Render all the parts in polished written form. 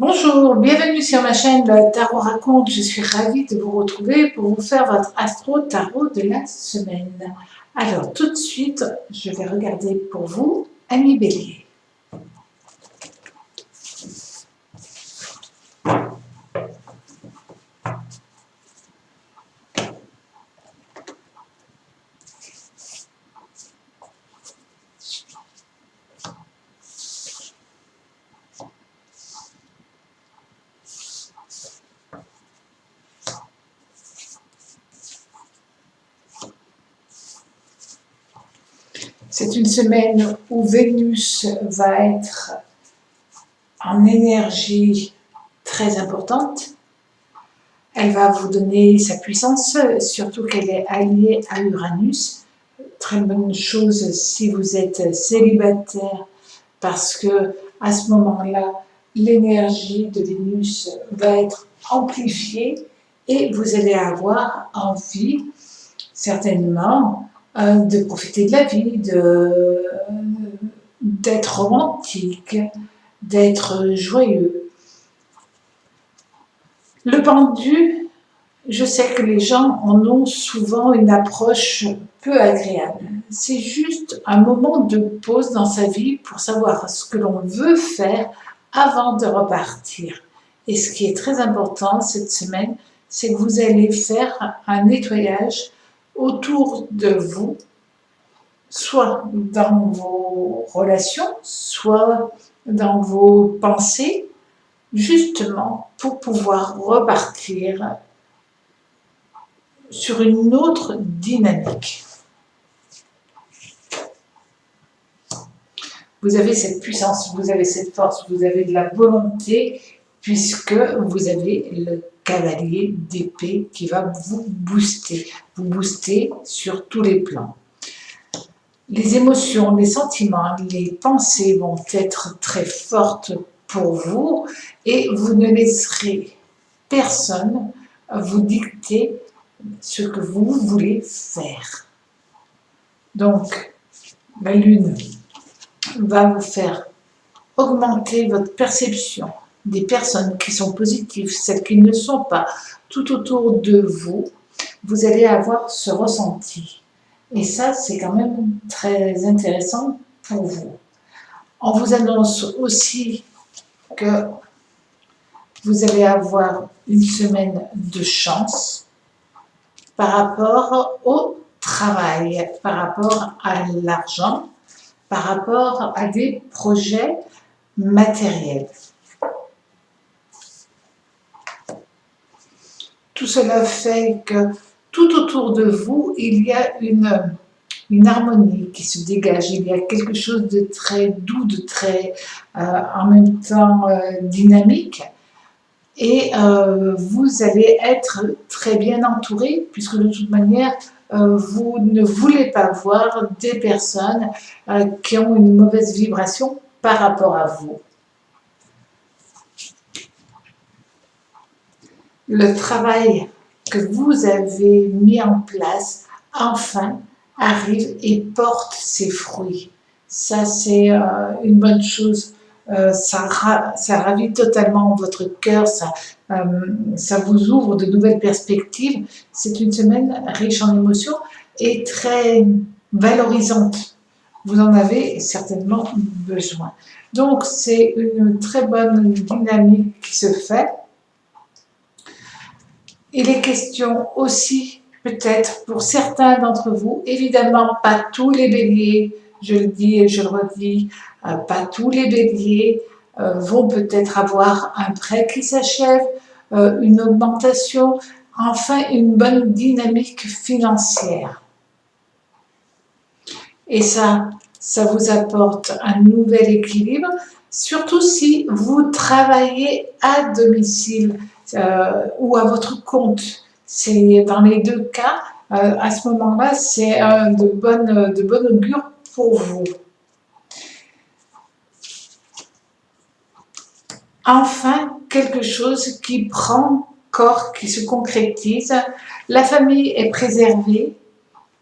Bonjour, bienvenue sur ma chaîne Tarot Raconte. Je suis ravie de vous retrouver pour vous faire votre astro tarot de la semaine. Alors, tout de suite, je vais regarder pour vous, amis Bélier. C'est une semaine où Vénus va être en énergie très importante. Elle va vous donner sa puissance, surtout qu'elle est alliée à Uranus. Très bonne chose si vous êtes célibataire, parce que à ce moment-là, l'énergie de Vénus va être amplifiée et vous allez avoir envie, certainement, de profiter de la vie, d'être romantique, d'être joyeux. Le pendu, je sais que les gens en ont souvent une approche peu agréable. C'est juste un moment de pause dans sa vie pour savoir ce que l'on veut faire avant de repartir. Et ce qui est très important cette semaine, c'est que vous allez faire un nettoyage autour de vous, soit dans vos relations, soit dans vos pensées, justement pour pouvoir repartir sur une autre dynamique. Vous avez cette puissance, vous avez cette force, vous avez de la volonté, puisque vous avez le cavalier d'épée qui va vous booster sur tous les plans. Les émotions, les sentiments, les pensées vont être très fortes pour vous et vous ne laisserez personne vous dicter ce que vous voulez faire. Donc, la Lune va vous faire augmenter votre perception des personnes qui sont positives, celles qui ne le sont pas, tout autour de vous. Vous allez avoir ce ressenti. Et ça, c'est quand même très intéressant pour vous. On vous annonce aussi que vous allez avoir une semaine de chance par rapport au travail, par rapport à l'argent, par rapport à des projets matériels. Tout cela fait que tout autour de vous, il y a une harmonie qui se dégage, il y a quelque chose de très doux, de très en même temps dynamique. Et vous allez être très bien entouré, puisque de toute manière, vous ne voulez pas voir des personnes qui ont une mauvaise vibration par rapport à vous. Le travail que vous avez mis en place, enfin, arrive et porte ses fruits. Ça, c'est une bonne chose. Ça ravit totalement votre cœur, ça vous ouvre de nouvelles perspectives. C'est une semaine riche en émotions et très valorisante. Vous en avez certainement besoin. Donc, c'est une très bonne dynamique qui se fait. Il est question aussi, peut-être pour certains d'entre vous, évidemment pas tous les béliers, je le dis et je le redis, pas tous les béliers vont peut-être avoir un prêt qui s'achève, une augmentation, enfin une bonne dynamique financière. Et ça vous apporte un nouvel équilibre, surtout si vous travaillez à domicile ou à votre compte. C'est dans les deux cas, à ce moment-là, c'est de bonne augure pour vous. Enfin, quelque chose qui prend corps, qui se concrétise. La famille est préservée.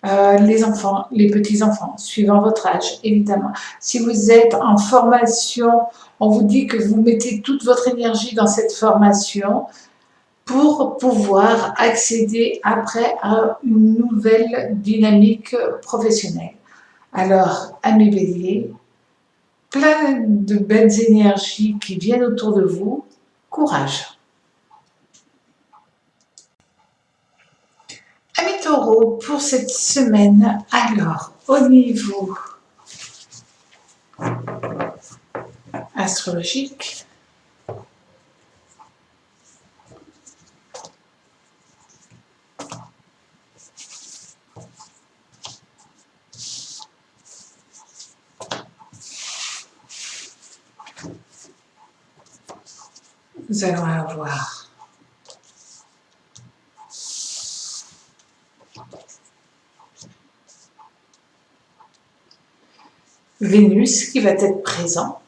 Les enfants, les petits-enfants, suivant votre âge, évidemment. Si vous êtes en formation, on vous dit que vous mettez toute votre énergie dans cette formation pour pouvoir accéder après à une nouvelle dynamique professionnelle. Alors, amis béliers, plein de belles énergies qui viennent autour de vous, courage. Amis taureaux, pour cette semaine, alors, au niveau astrologique, nous allons avoir Vénus qui va être présent.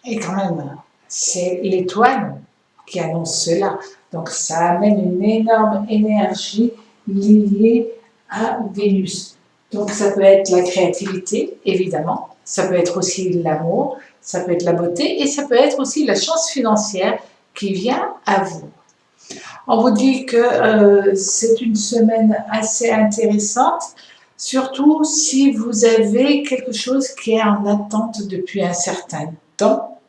Et quand même, c'est l'étoile qui annonce cela. Donc ça amène une énorme énergie liée à Vénus. Donc ça peut être la créativité, évidemment. Ça peut être aussi l'amour, ça peut être la beauté et ça peut être aussi la chance financière qui vient à vous. On vous dit que c'est une semaine assez intéressante, surtout si vous avez quelque chose qui est en attente depuis un certain temps.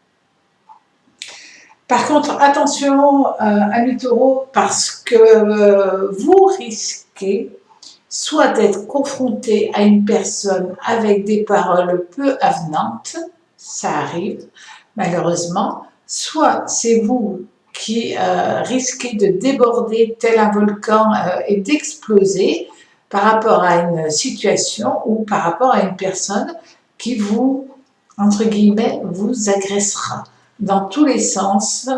Par contre, attention amis taureaux, parce que vous risquez soit d'être confronté à une personne avec des paroles peu avenantes, ça arrive malheureusement, soit c'est vous qui risquez de déborder tel un volcan et d'exploser par rapport à une situation ou par rapport à une personne qui vous, entre guillemets, vous agressera dans tous les sens,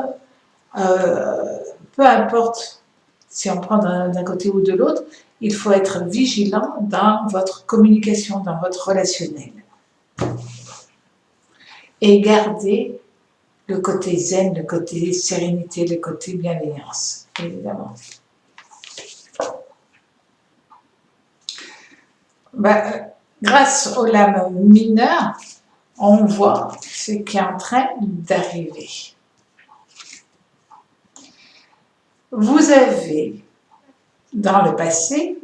peu importe si on prend d'un côté ou de l'autre, il faut être vigilant dans votre communication, dans votre relationnel. Et garder le côté zen, le côté sérénité, le côté bienveillance, évidemment. Grâce aux lames mineures, on voit ce qui est en train d'arriver. Vous avez, dans le passé,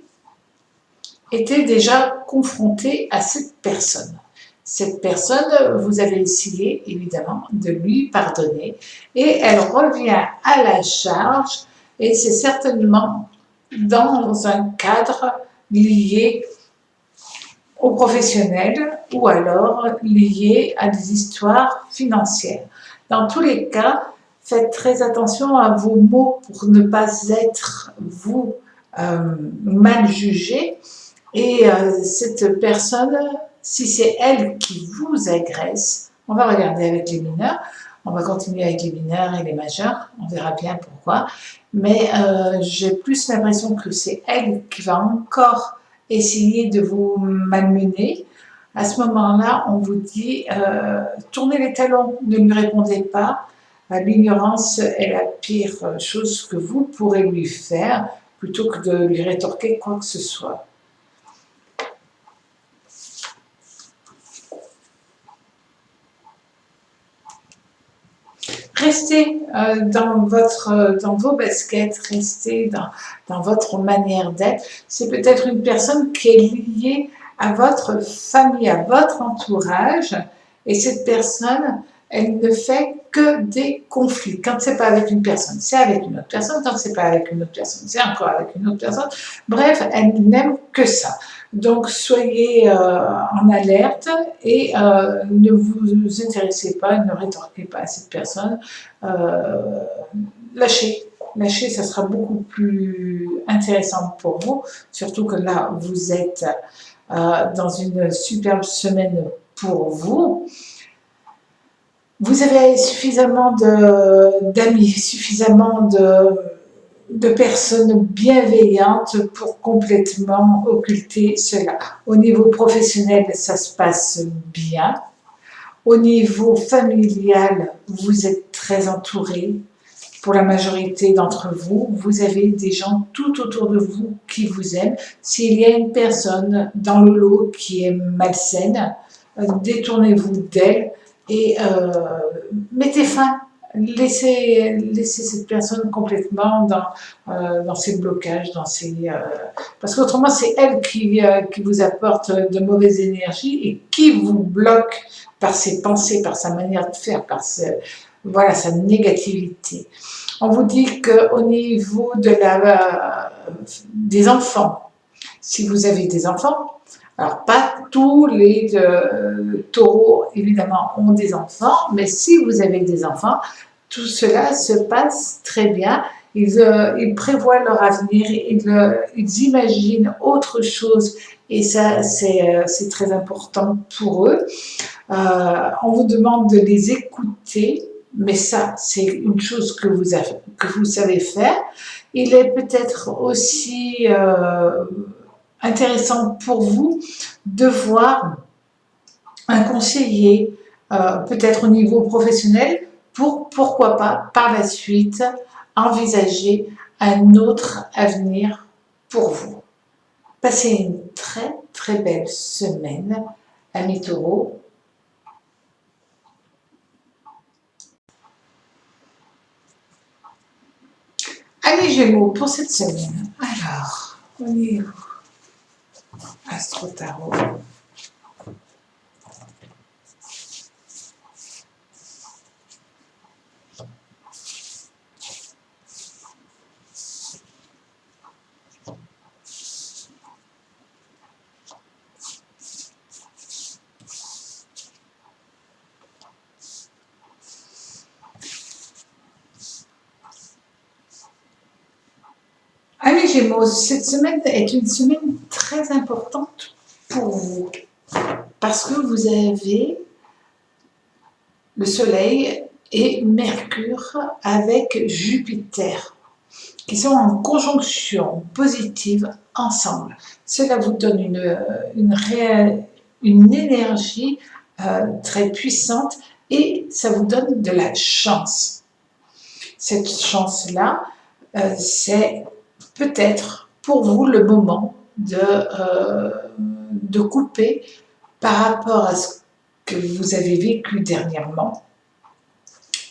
été déjà confronté à cette personne. Cette personne, vous avez essayé évidemment de lui pardonner et elle revient à la charge et c'est certainement dans un cadre lié au professionnel ou alors lié à des histoires financières. Dans tous les cas, faites très attention à vos mots pour ne pas être, vous, mal jugé. Et cette personne, si c'est elle qui vous agresse, on va regarder avec les mineurs, on va continuer avec les mineurs et les majeurs, on verra bien pourquoi. Mais j'ai plus l'impression que c'est elle qui va encore essayer de vous malmener. À ce moment-là, on vous dit, tournez les talons, ne lui répondez pas. L'ignorance est la pire chose que vous pourrez lui faire, plutôt que de lui rétorquer quoi que ce soit. Restez dans vos baskets, restez dans votre manière d'être. C'est peut-être une personne qui est liée à votre famille, à votre entourage, et cette personne, elle ne fait que des conflits. Quand c'est pas avec une personne, c'est avec une autre personne. Quand c'est pas avec une autre personne, c'est encore avec une autre personne. Bref, elle n'aime que ça. Donc, soyez en alerte et ne vous intéressez pas, ne rétorquez pas à cette personne. Lâchez, ça sera beaucoup plus intéressant pour vous, surtout que là, vous êtes dans une superbe semaine pour vous. Vous avez suffisamment d'amis, suffisamment de personnes bienveillantes pour complètement occulter cela. Au niveau professionnel, ça se passe bien. Au niveau familial, vous êtes très entouré. pour la majorité d'entre vous, vous avez des gens tout autour de vous qui vous aiment. S'il y a une personne dans le lot qui est malsaine, détournez-vous d'elle et mettez fin. Laissez cette personne complètement dans ses blocages, parce qu'autrement c'est elle qui vous apporte de mauvaises énergies et qui vous bloque par ses pensées, par sa manière de faire, voilà, sa négativité. On vous dit qu'au niveau des enfants, si vous avez des enfants, alors pas tous les taureaux évidemment ont des enfants, mais si vous avez des enfants, tout cela se passe très bien. Ils prévoient leur avenir, ils imaginent autre chose et ça c'est très important pour eux. On vous demande de les écouter, mais ça, c'est une chose que vous savez faire. Il est peut-être aussi intéressant pour vous de voir un conseiller, peut-être au niveau professionnel, pourquoi pas, par la suite, envisager un autre avenir pour vous. Passez une très, très belle semaine, amis taureaux. Allez Gémeaux, pour cette semaine, alors, on est où? Astro Tarot. Allez Gémeaux, cette semaine est une semaine très importante pour vous, parce que vous avez le Soleil et Mercure avec Jupiter, qui sont en conjonction positive ensemble. Cela vous donne une énergie très puissante et ça vous donne de la chance. Cette chance-là, c'est peut-être pour vous le moment de couper par rapport à ce que vous avez vécu dernièrement,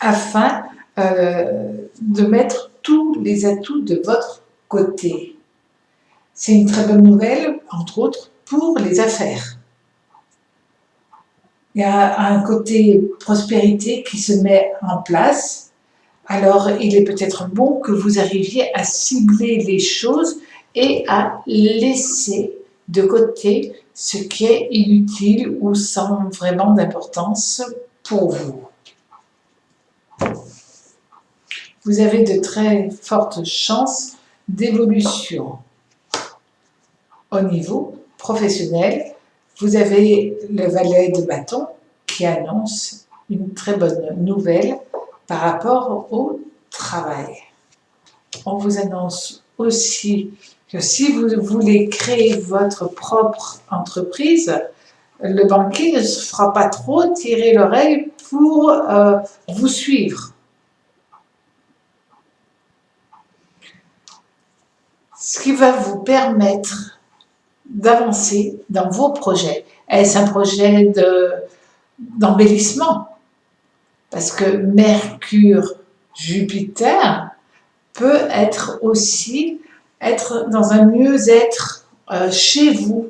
afin de mettre tous les atouts de votre côté. C'est une très bonne nouvelle, entre autres, pour les affaires. Il y a un côté prospérité qui se met en place. Alors, il est peut-être bon que vous arriviez à cibler les choses et à laisser de côté ce qui est inutile ou sans vraiment d'importance pour vous. Vous avez de très fortes chances d'évolution. Au niveau professionnel, vous avez le valet de bâton qui annonce une très bonne nouvelle par rapport au travail. On vous annonce aussi que si vous voulez créer votre propre entreprise, le banquier ne se fera pas trop tirer l'oreille pour vous suivre. Ce qui va vous permettre d'avancer dans vos projets. Est-ce un projet d'embellissement? Parce que Mercure, Jupiter peut être aussi être dans un mieux-être chez vous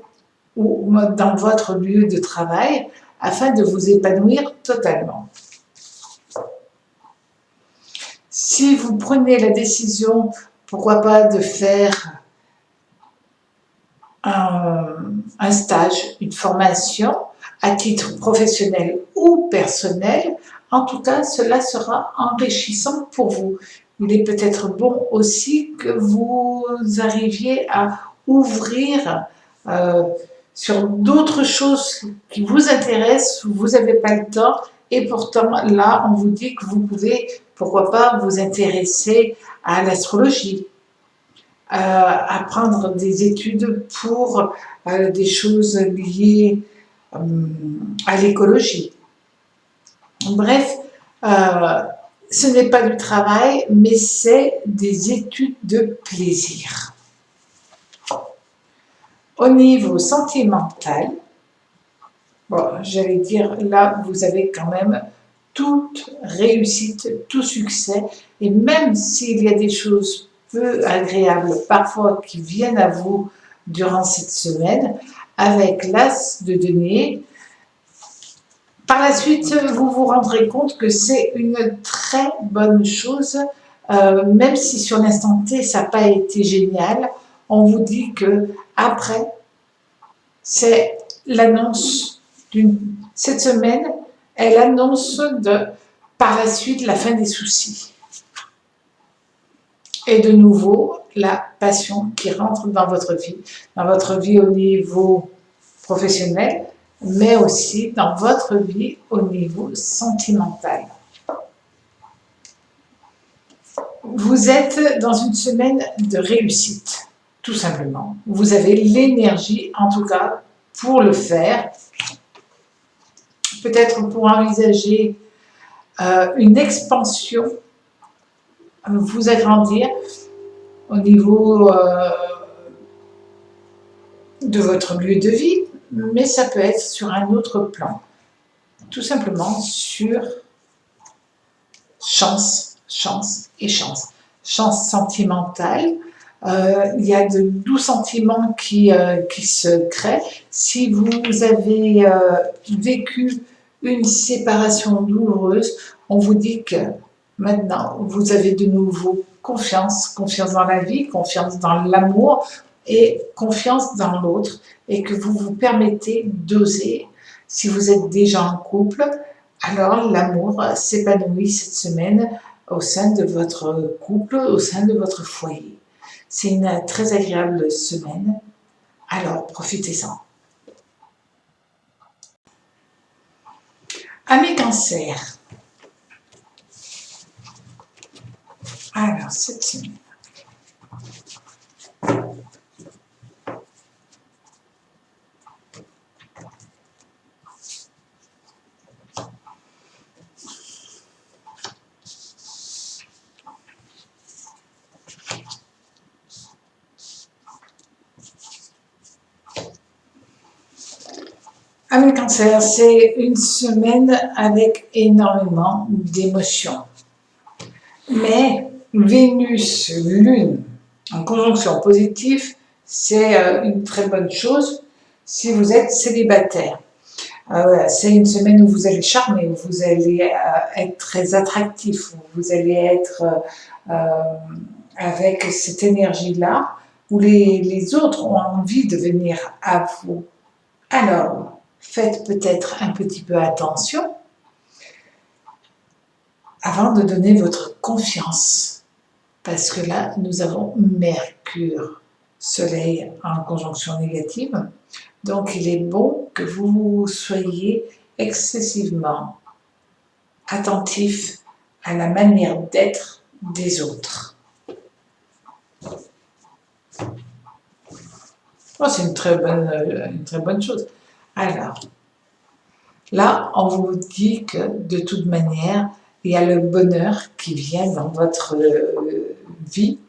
ou dans votre lieu de travail afin de vous épanouir totalement. Si vous prenez la décision, pourquoi pas, de faire un stage, une formation à titre professionnel ou personnel, en tout cas, cela sera enrichissant pour vous. Il est peut-être bon aussi que vous arriviez à ouvrir sur d'autres choses qui vous intéressent, vous n'avez pas le temps, et pourtant là, on vous dit que vous pouvez, pourquoi pas, vous intéresser à l'astrologie, apprendre des études pour des choses liées à l'écologie. Bref, ce n'est pas du travail, mais c'est des études de plaisir. Au niveau sentimental, bon, j'allais dire, là, vous avez quand même toute réussite, tout succès, et même s'il y a des choses peu agréables parfois qui viennent à vous durant cette semaine, avec l'as de denier, par la suite, vous vous rendrez compte que c'est une très bonne chose, même si sur l'instant T, ça n'a pas été génial, on vous dit que après, c'est l'annonce cette semaine, elle annonce par la suite la fin des soucis. Et de nouveau, la passion qui rentre dans votre vie au niveau professionnel, mais aussi dans votre vie au niveau sentimental. Vous êtes dans une semaine de réussite, tout simplement. Vous avez l'énergie, en tout cas, pour le faire. Peut-être pour envisager une expansion, vous agrandir au niveau de votre lieu de vie, mais ça peut être sur un autre plan. Tout simplement sur chance, chance et chance. Chance sentimentale, il y a de doux sentiments qui se créent. Si vous avez vécu une séparation douloureuse, on vous dit que maintenant, vous avez de nouveau confiance, confiance dans la vie, confiance dans l'amour et confiance dans l'autre, et que vous vous permettez d'oser. Si vous êtes déjà en couple, alors l'amour s'épanouit cette semaine au sein de votre couple, au sein de votre foyer. C'est une très agréable semaine, alors profitez-en. Amis Cancer. Alors, cette semaine. Amis Cancer, c'est une semaine avec énormément d'émotions. Mais Vénus, Lune, en conjonction positive, c'est une très bonne chose si vous êtes célibataire. C'est une semaine où vous allez charmer, où vous allez être très attractif, où vous allez être avec cette énergie-là, où les autres ont envie de venir à vous. Alors, faites peut-être un petit peu attention avant de donner votre confiance. Parce que là, nous avons Mercure, Soleil en conjonction négative. Donc, il est bon que vous soyez excessivement attentif à la manière d'être des autres. Oh, c'est une très bonne chose. Alors, là, on vous dit que de toute manière, il y a le bonheur qui vient dans votre vie.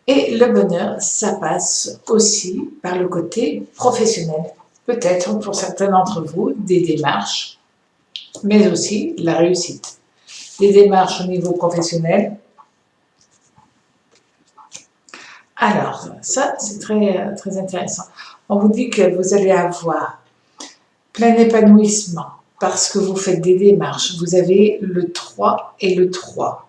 Et le bonheur, ça passe aussi par le côté professionnel. Peut-être pour certains d'entre vous, des démarches, mais aussi la réussite. Des démarches au niveau professionnel. Alors, ça, c'est très, très intéressant. On vous dit que vous allez avoir plein épanouissement parce que vous faites des démarches. Vous avez le 3 et le 3.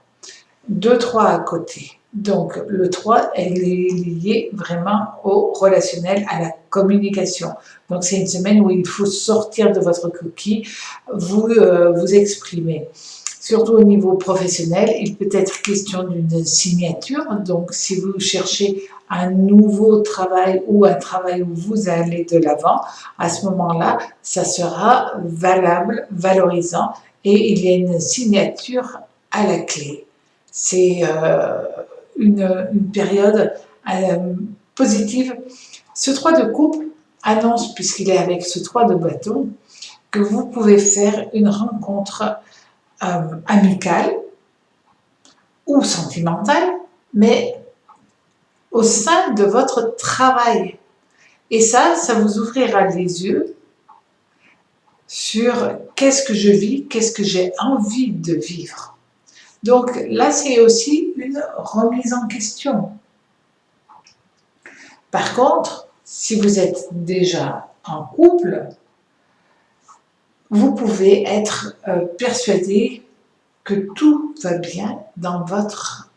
2 3 à côté. Donc, le 3, elle est liée vraiment au relationnel, à la communication. Donc, c'est une semaine où il faut sortir de votre coquille, vous exprimer. Surtout au niveau professionnel, il peut être question d'une signature. Donc, si vous cherchez un nouveau travail ou un travail où vous allez de l'avant, à ce moment-là, ça sera valable, valorisant, et il y a une signature à la clé. C'est une période positive. Ce 3 de coupe annonce, puisqu'il est avec ce 3 de bâton, que vous pouvez faire une rencontre amicale, ou sentimentale, mais au sein de votre travail. Et ça vous ouvrira les yeux sur qu'est-ce que je vis, qu'est-ce que j'ai envie de vivre. Donc là, c'est aussi une remise en question. Par contre, si vous êtes déjà en couple, vous pouvez être persuadé que tout va bien dans votre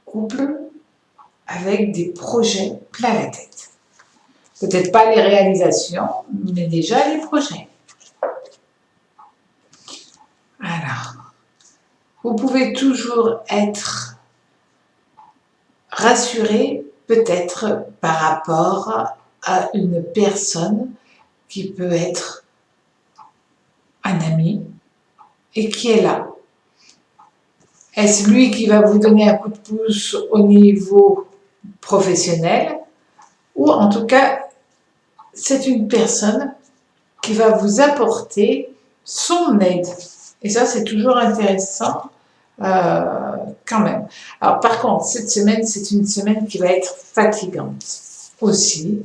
couple avec des projets plein la tête. Peut-être pas les réalisations, mais déjà les projets. Alors, vous pouvez toujours être rassuré peut-être par rapport à une personne qui peut être un ami et qui est là. Est-ce lui qui va vous donner un coup de pouce au niveau professionnel ou en tout cas, c'est une personne qui va vous apporter son aide. Et ça, c'est toujours intéressant quand même. Alors par contre, cette semaine, c'est une semaine qui va être fatigante aussi.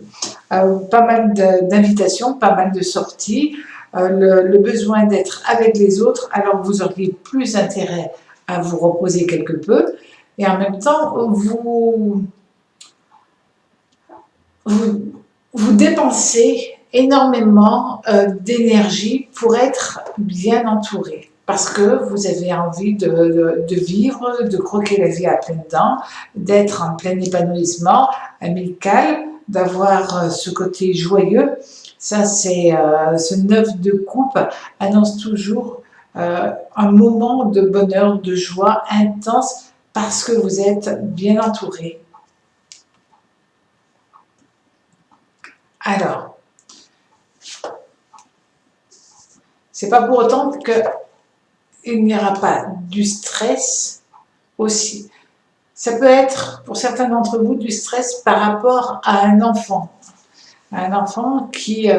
Pas mal d'invitations, pas mal de sorties, le besoin d'être avec les autres, alors vous auriez plus intérêt à vous reposer quelque peu. Et en même temps, vous dépensez énormément d'énergie pour être bien entouré. Parce que vous avez envie de vivre, de croquer la vie à pleines dents, d'être en plein épanouissement amical, d'avoir ce côté joyeux. Ça, c'est ce 9 de coupe annonce toujours un moment de bonheur, de joie intense parce que vous êtes bien entouré. Alors, c'est pas pour autant qu'il n'y aura pas du stress aussi. Ça peut être, pour certains d'entre vous, du stress par rapport à un enfant. Un enfant qui,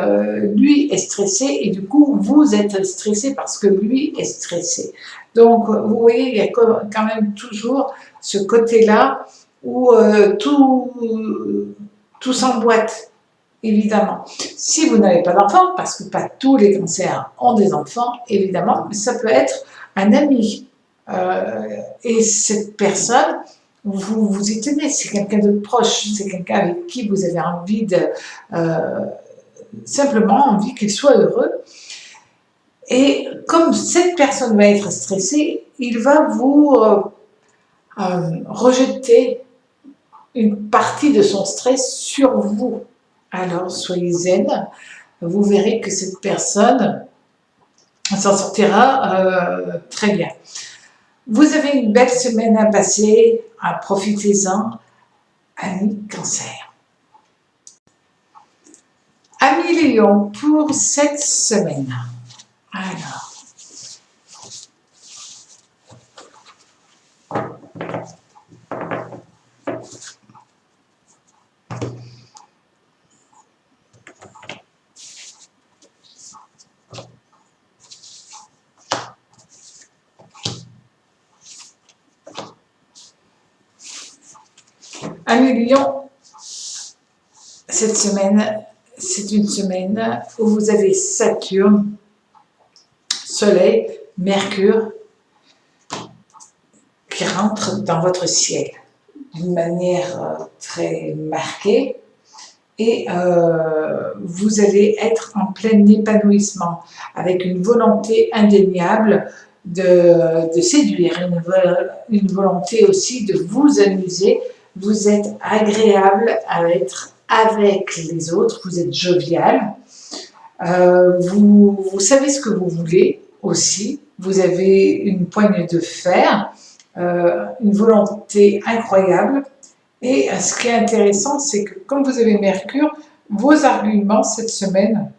lui, est stressé et du coup, vous êtes stressé parce que lui est stressé. Donc, vous voyez, il y a quand même toujours ce côté-là où tout s'emboîte. Évidemment. Si vous n'avez pas d'enfant, parce que pas tous les cancers ont des enfants, évidemment, mais ça peut être un ami. Et cette personne, vous vous y tenez, c'est quelqu'un de proche, c'est quelqu'un avec qui vous avez envie de... simplement envie qu'il soit heureux. Et comme cette personne va être stressée, il va vous rejeter une partie de son stress sur vous. Alors, soyez zen, vous verrez que cette personne s'en sortira très bien. Vous avez une belle semaine à passer, profitez-en, amis cancer. Amis Lion, pour cette semaine, alors, amis Lion, cette semaine, c'est une semaine où vous avez Saturne, Soleil, Mercure qui rentrent dans votre ciel d'une manière très marquée et vous allez être en plein épanouissement avec une volonté indéniable de séduire, une volonté aussi de vous amuser. Vous êtes agréable à être avec les autres, vous êtes jovial, vous savez ce que vous voulez aussi, vous avez une poigne de fer, une volonté incroyable. Et ce qui est intéressant, c'est que comme vous avez Mercure, vos arguments cette semaine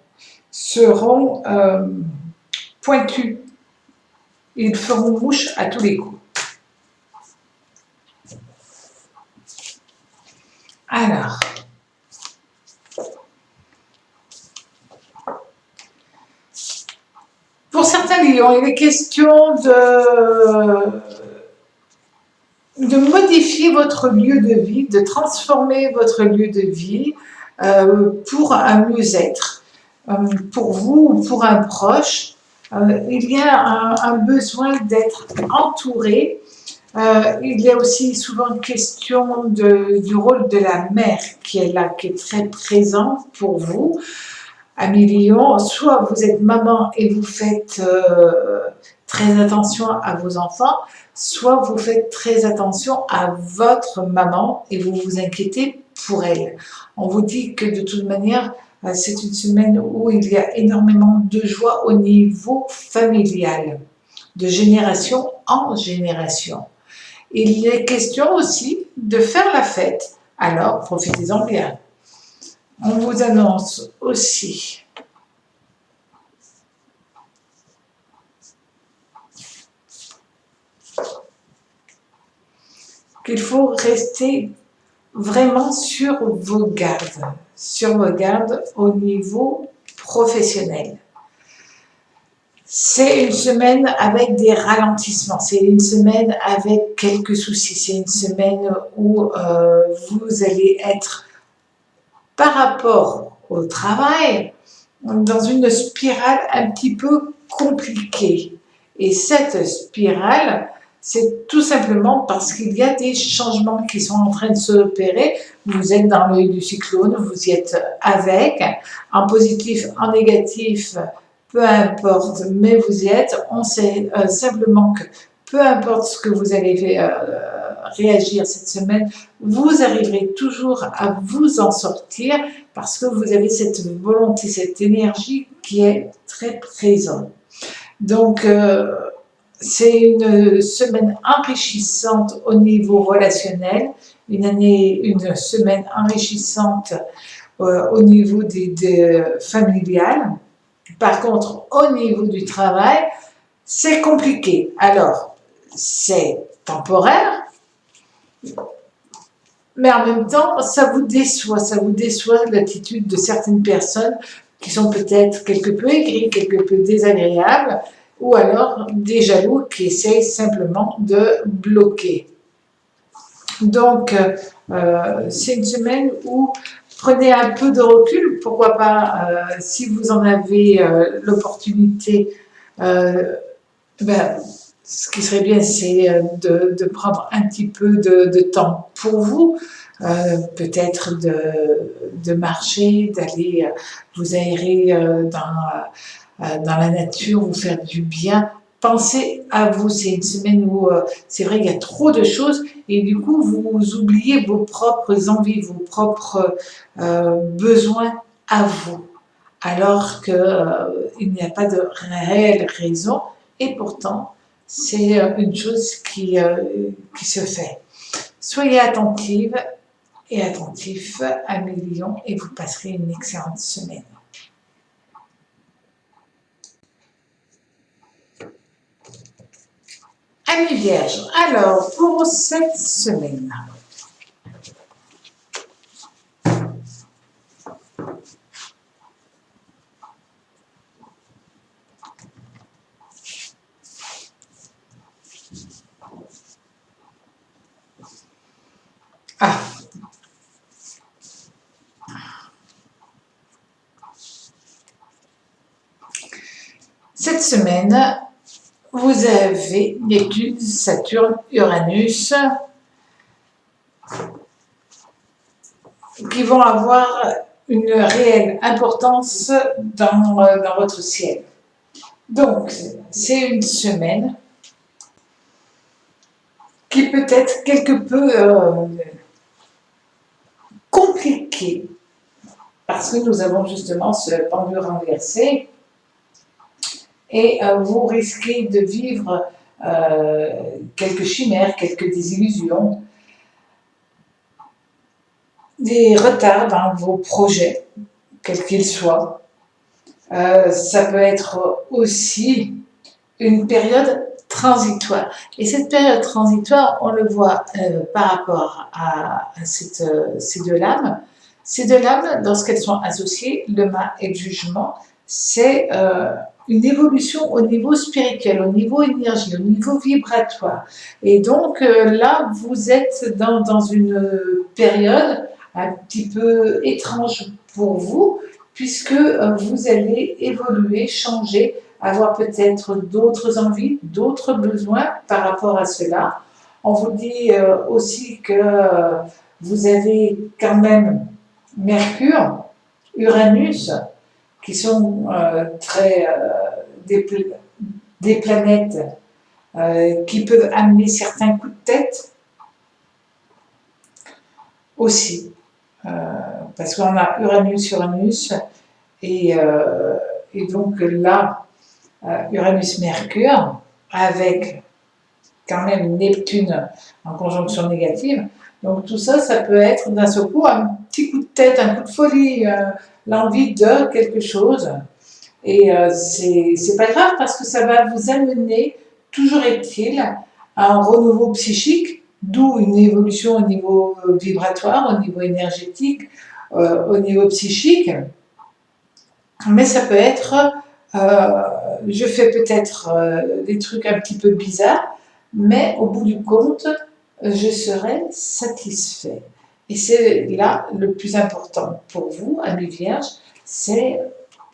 seront pointus. Ils feront mouche à tous les coups. Alors, pour certains lions, il est question de modifier votre lieu de vie, de transformer votre lieu de vie pour un mieux-être, pour vous ou pour un proche. Il y a un besoin d'être entouré. Il y a aussi souvent question du rôle de la mère qui est là, qui est très présent pour vous. Amélie Lion, soit vous êtes maman et vous faites très attention à vos enfants, soit vous faites très attention à votre maman et vous vous inquiétez pour elle. On vous dit que de toute manière, c'est une semaine où il y a énormément de joie au niveau familial, de génération en génération. Il est question aussi de faire la fête, alors profitez-en bien. On vous annonce aussi qu'il faut rester vraiment sur vos gardes au niveau professionnel. C'est une semaine avec des ralentissements, c'est une semaine avec quelques soucis, c'est une semaine où vous allez être, par rapport au travail, dans une spirale un petit peu compliquée. Et cette spirale, c'est tout simplement parce qu'il y a des changements qui sont en train de s'opérer. Vous êtes dans l'œil du cyclone, vous y êtes avec, en positif, en négatif, peu importe, mais vous y êtes. On sait simplement que peu importe ce que vous allez réagir cette semaine, vous arriverez toujours à vous en sortir parce que vous avez cette volonté, cette énergie qui est très présente. Donc, c'est une semaine enrichissante au niveau relationnel, une semaine enrichissante au niveau familial. Par contre, au niveau du travail, c'est compliqué. Alors, c'est temporaire, mais en même temps, ça vous déçoit l'attitude de certaines personnes qui sont peut-être quelque peu aigries, quelque peu désagréables, ou alors des jaloux qui essayent simplement de bloquer. Donc, c'est une semaine où prenez un peu de recul, pourquoi pas, si vous en avez l'opportunité, ce qui serait bien, c'est de prendre un petit peu de temps pour vous, peut-être de marcher, d'aller vous aérer dans la nature, vous faire du bien. Pensez à vous, c'est une semaine où c'est vrai, il y a trop de choses et du coup, vous oubliez vos propres envies, vos propres besoins à vous, alors qu'il n'y a pas de réelle raison et pourtant, c'est une chose qui se fait. Soyez attentive et attentif à mes lions et vous passerez une excellente semaine. Amis Vierges, alors pour cette semaine, cette semaine, vous avez Neptune, Saturne, Uranus qui vont avoir une réelle importance dans votre ciel. Donc, c'est une semaine qui peut être quelque peu compliquée parce que nous avons justement ce pendule renversé et vous risquez de vivre quelques chimères, quelques désillusions, des retards dans vos projets, quels qu'ils soient. Ça peut être aussi une période transitoire. Et cette période transitoire, on le voit par rapport à ces deux lames. Ces deux lames, lorsqu'elles sont associées, le mât et le jugement, c'est une évolution au niveau spirituel, au niveau énergie, au niveau vibratoire. Et donc là, vous êtes dans une période un petit peu étrange pour vous, puisque vous allez évoluer, changer, avoir peut-être d'autres envies, d'autres besoins par rapport à cela. On vous dit aussi que vous avez quand même Mercure, Uranus, qui sont des planètes qui peuvent amener certains coups de tête aussi. Parce qu'on a Uranus, et donc là, Uranus-Mercure, avec quand même Neptune en conjonction négative. Donc tout ça, ça peut être d'un seul coup un petit coup de tête, un coup de folie, l'envie de quelque chose. Et c'est pas grave parce que ça va vous amener, toujours est-il, à un renouveau psychique, d'où une évolution au niveau vibratoire, au niveau énergétique, au niveau psychique. Mais ça peut être, je fais peut-être des trucs un petit peu bizarres, mais au bout du compte, je serai satisfait. Et c'est là le plus important pour vous, amis vierges, c'est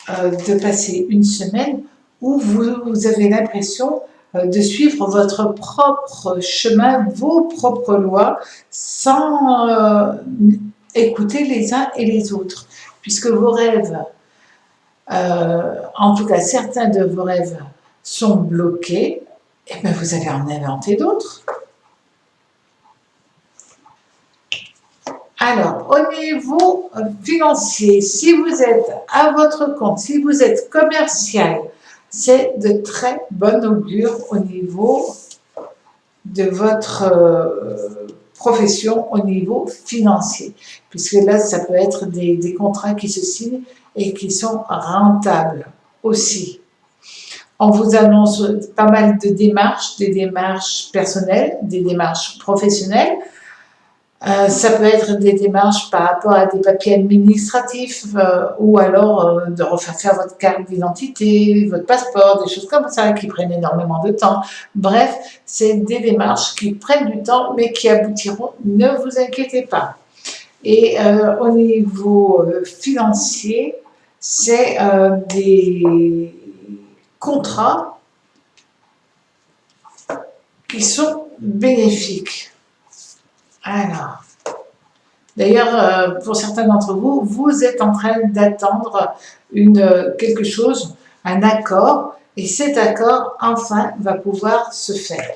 de passer une semaine où vous avez l'impression de suivre votre propre chemin, vos propres lois, sans écouter les uns et les autres, puisque vos rêves, en tout cas certains de vos rêves sont bloqués, et bien vous allez en inventer d'autres. Alors, au niveau financier, si vous êtes à votre compte, si vous êtes commercial, c'est de très bon augure au niveau de votre profession, au niveau financier. Puisque là, ça peut être des contrats qui se signent et qui sont rentables aussi. On vous annonce pas mal de démarches, des démarches personnelles, des démarches professionnelles. Ça peut être des démarches par rapport à des papiers administratifs ou alors de refaire votre carte d'identité, votre passeport, des choses comme ça qui prennent énormément de temps. Bref, c'est des démarches qui prennent du temps mais qui aboutiront, ne vous inquiétez pas. Et au niveau financier, c'est des contrats qui sont bénéfiques. Alors, d'ailleurs, pour certains d'entre vous, vous êtes en train d'attendre quelque chose, un accord, et cet accord, enfin, va pouvoir se faire.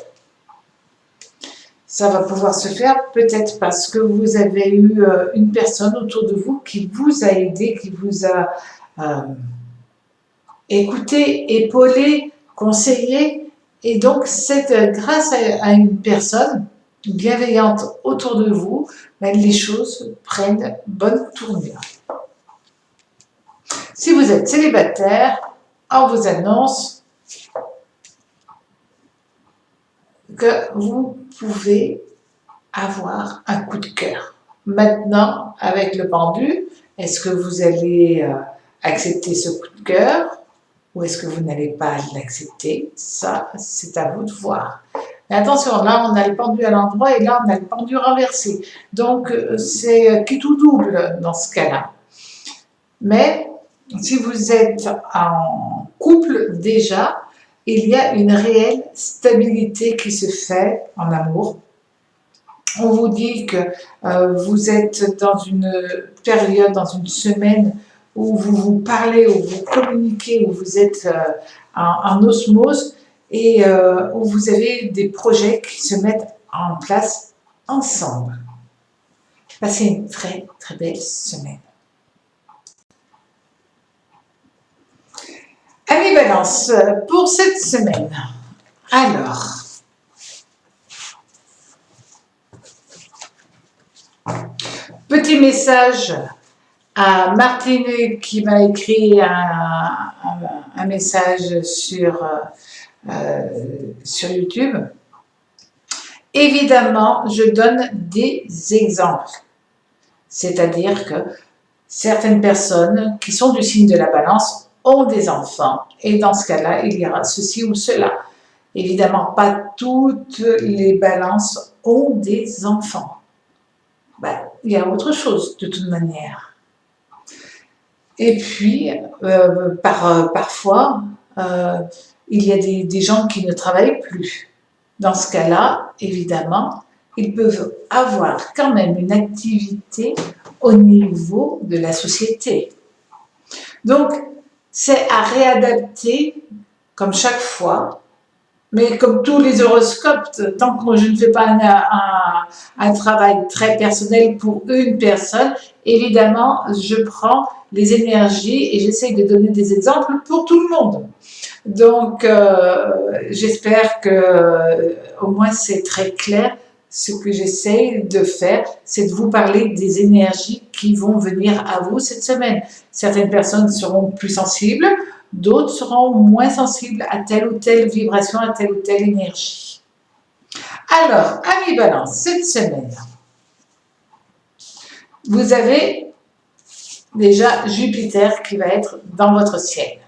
Ça va pouvoir se faire peut-être parce que vous avez eu une personne autour de vous qui vous a aidé, qui vous a écouté, épaulé, conseillé, et donc c'est grâce à une personne bienveillante autour de vous, les choses prennent bonne tournure. Si vous êtes célibataire, on vous annonce que vous pouvez avoir un coup de cœur. Maintenant, avec le pendu, est-ce que vous allez accepter ce coup de cœur ou est-ce que vous n'allez pas l'accepter? Ça, c'est à vous de voir. Mais attention, là, on a le pendu à l'endroit et là, on a le pendu renversé. Donc, c'est qui tout double dans ce cas-là. Mais si vous êtes en couple déjà, il y a une réelle stabilité qui se fait en amour. On vous dit que vous êtes dans une période, dans une semaine où vous vous parlez, où vous communiquez, où vous êtes en osmose et où vous avez des projets qui se mettent en place ensemble. Passez une très très belle semaine. Amis Balance, pour cette semaine, alors, petit message à Martine qui m'a écrit un message sur YouTube. Évidemment, je donne des exemples. C'est-à-dire que certaines personnes qui sont du signe de la Balance ont des enfants. Et dans ce cas-là, il y aura ceci ou cela. Évidemment, pas toutes les balances ont des enfants. Ben, il y a autre chose de toute manière. Et puis, parfois, il y a des gens qui ne travaillent plus. Dans ce cas-là, évidemment, ils peuvent avoir quand même une activité au niveau de la société. Donc, c'est à réadapter comme chaque fois, mais comme tous les horoscopes, tant que je ne fais pas un travail très personnel pour une personne, évidemment, je prends les énergies et j'essaye de donner des exemples pour tout le monde. Donc, j'espère que au moins c'est très clair. Ce que j'essaye de faire, c'est de vous parler des énergies qui vont venir à vous cette semaine. Certaines personnes seront plus sensibles, d'autres seront moins sensibles à telle ou telle vibration, à telle ou telle énergie. Alors, amis Balance, cette semaine, vous avez déjà Jupiter qui va être dans votre ciel.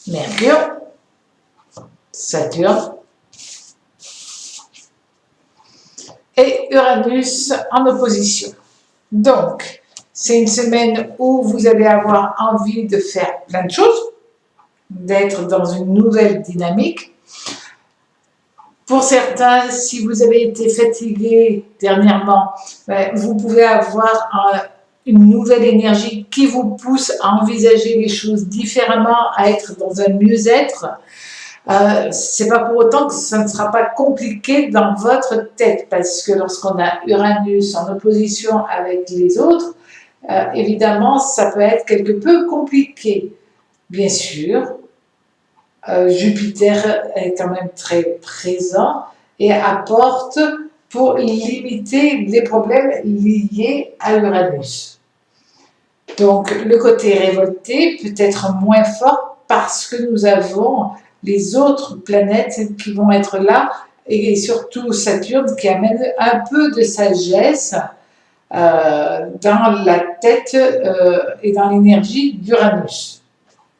Mercure, Saturne et Uranus en opposition. Donc, c'est une semaine où vous allez avoir envie de faire plein de choses, d'être dans une nouvelle dynamique. Pour certains, si vous avez été fatigué dernièrement, vous pouvez avoir une nouvelle énergie qui vous pousse à envisager les choses différemment, à être dans un mieux-être. C'est pas pour autant que ça ne sera pas compliqué dans votre tête, parce que lorsqu'on a Uranus en opposition avec les autres, évidemment, ça peut être quelque peu compliqué. Bien sûr, Jupiter est quand même très présent et apporte pour limiter les problèmes liés à Uranus. Donc, le côté révolté peut être moins fort parce que nous avons les autres planètes qui vont être là et surtout Saturne qui amène un peu de sagesse dans la tête et dans l'énergie d'Uranus.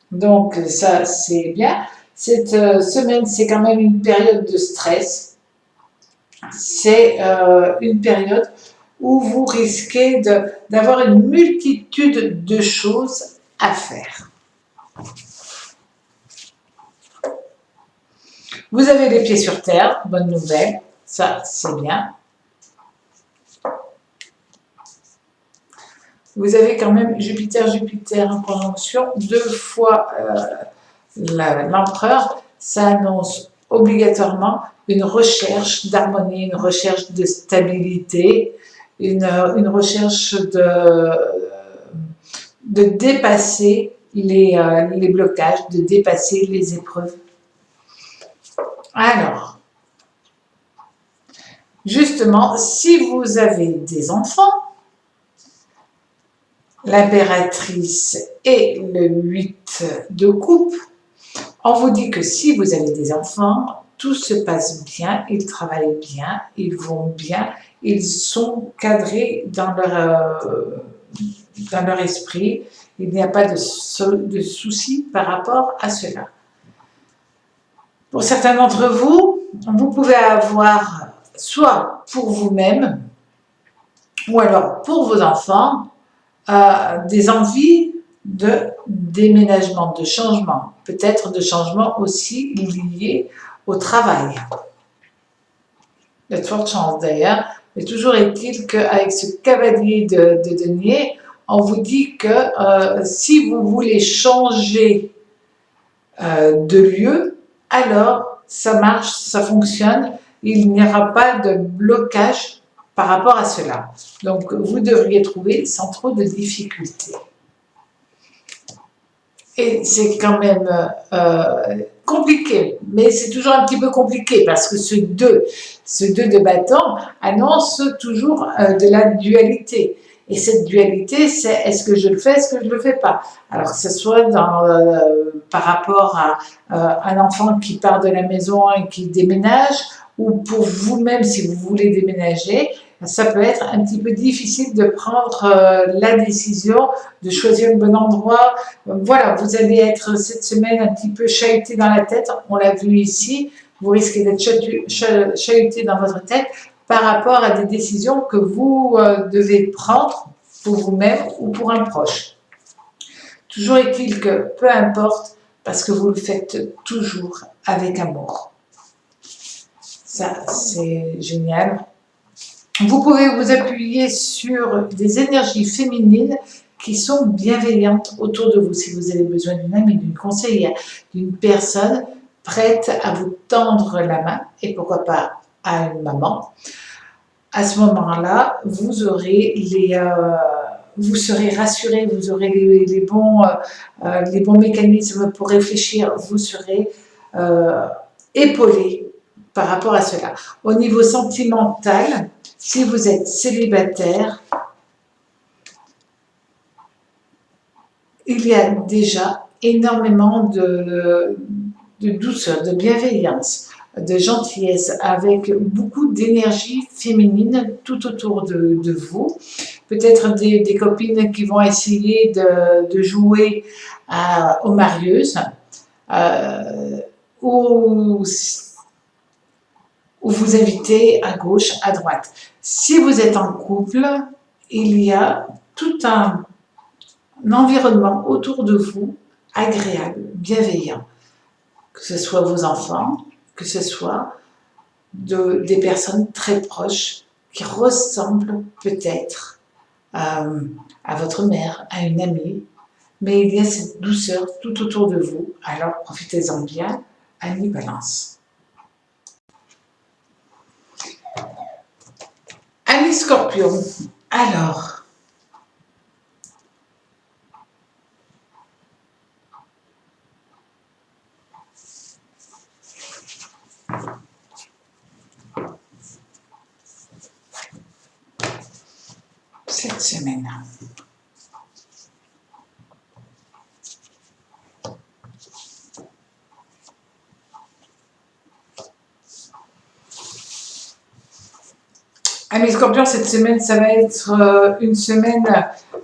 Donc ça c'est bien. Cette semaine c'est quand même une période de stress. C'est une période où vous risquez d'avoir une multitude de choses à faire. Vous avez les pieds sur terre, bonne nouvelle, ça c'est bien. Vous avez quand même Jupiter en conjonction, 2 fois l'empereur, ça annonce obligatoirement une recherche d'harmonie, une recherche de stabilité, une recherche de dépasser les blocages, de dépasser les épreuves. Alors, justement, si vous avez des enfants, l'impératrice et le 8 de coupe, on vous dit que si vous avez des enfants, tout se passe bien, ils travaillent bien, ils vont bien, ils sont cadrés dans leur esprit, il n'y a pas de souci par rapport à cela. Pour certains d'entre vous, vous pouvez avoir soit pour vous-même ou alors pour vos enfants des envies de déménagement, de changement, peut-être de changement aussi lié au travail. Il y a de fortes chances d'ailleurs, mais toujours est-il qu'avec ce cavalier de denier, on vous dit que si vous voulez changer de lieu, alors ça marche, ça fonctionne, il n'y aura pas de blocage par rapport à cela. Donc, vous devriez trouver sans trop de difficultés. Et c'est quand même compliqué, mais c'est toujours un petit peu compliqué parce que ce 2 de bâton annonce toujours de la dualité. Et cette dualité, c'est est-ce que je le fais, est-ce que je ne le fais pas? Alors que ce soit par rapport à un enfant qui part de la maison et qui déménage, ou pour vous-même si vous voulez déménager, ça peut être un petit peu difficile de prendre la décision, de choisir le bon endroit. Voilà, vous allez être cette semaine un petit peu chahuté dans la tête, on l'a vu ici, vous risquez d'être chahuté dans votre tête par rapport à des décisions que vous devez prendre pour vous-même ou pour un proche. Toujours est-il que, peu importe, parce que vous le faites toujours avec amour. Ça, c'est génial. Vous pouvez vous appuyer sur des énergies féminines qui sont bienveillantes autour de vous. Si vous avez besoin d'une amie, d'une conseillère, d'une personne prête à vous tendre la main, et pourquoi pas à une maman, à ce moment-là, vous aurez vous serez rassuré, vous aurez les bons mécanismes pour réfléchir, vous serez épaulé par rapport à cela. Au niveau sentimental, si vous êtes célibataire, il y a déjà énormément de douceur, de bienveillance, de gentillesse, avec beaucoup d'énergie féminine tout autour de vous. Peut-être des copines qui vont essayer de jouer aux marieuses, ou vous inviter à gauche, à droite. Si vous êtes en couple, il y a tout un environnement autour de vous agréable, bienveillant. Que ce soit vos enfants, que ce soit des personnes très proches qui ressemblent peut-être à votre mère, à une amie, mais il y a cette douceur tout autour de vous, alors profitez-en bien, Amis Balance. Amis Scorpion, alors, cette semaine, Amis Scorpions, cette semaine, ça va être une semaine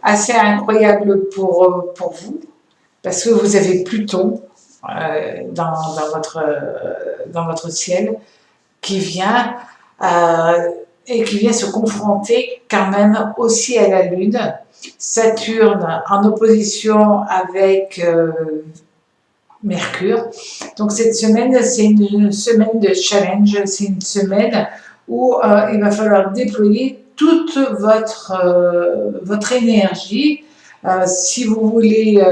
assez incroyable pour vous, parce que vous avez Pluton dans votre ciel qui vient et qui vient se confronter quand même aussi à la Lune. Saturne en opposition avec Mercure. Donc cette semaine, c'est une semaine de challenge, c'est une semaine où il va falloir déployer toute votre énergie. Si vous voulez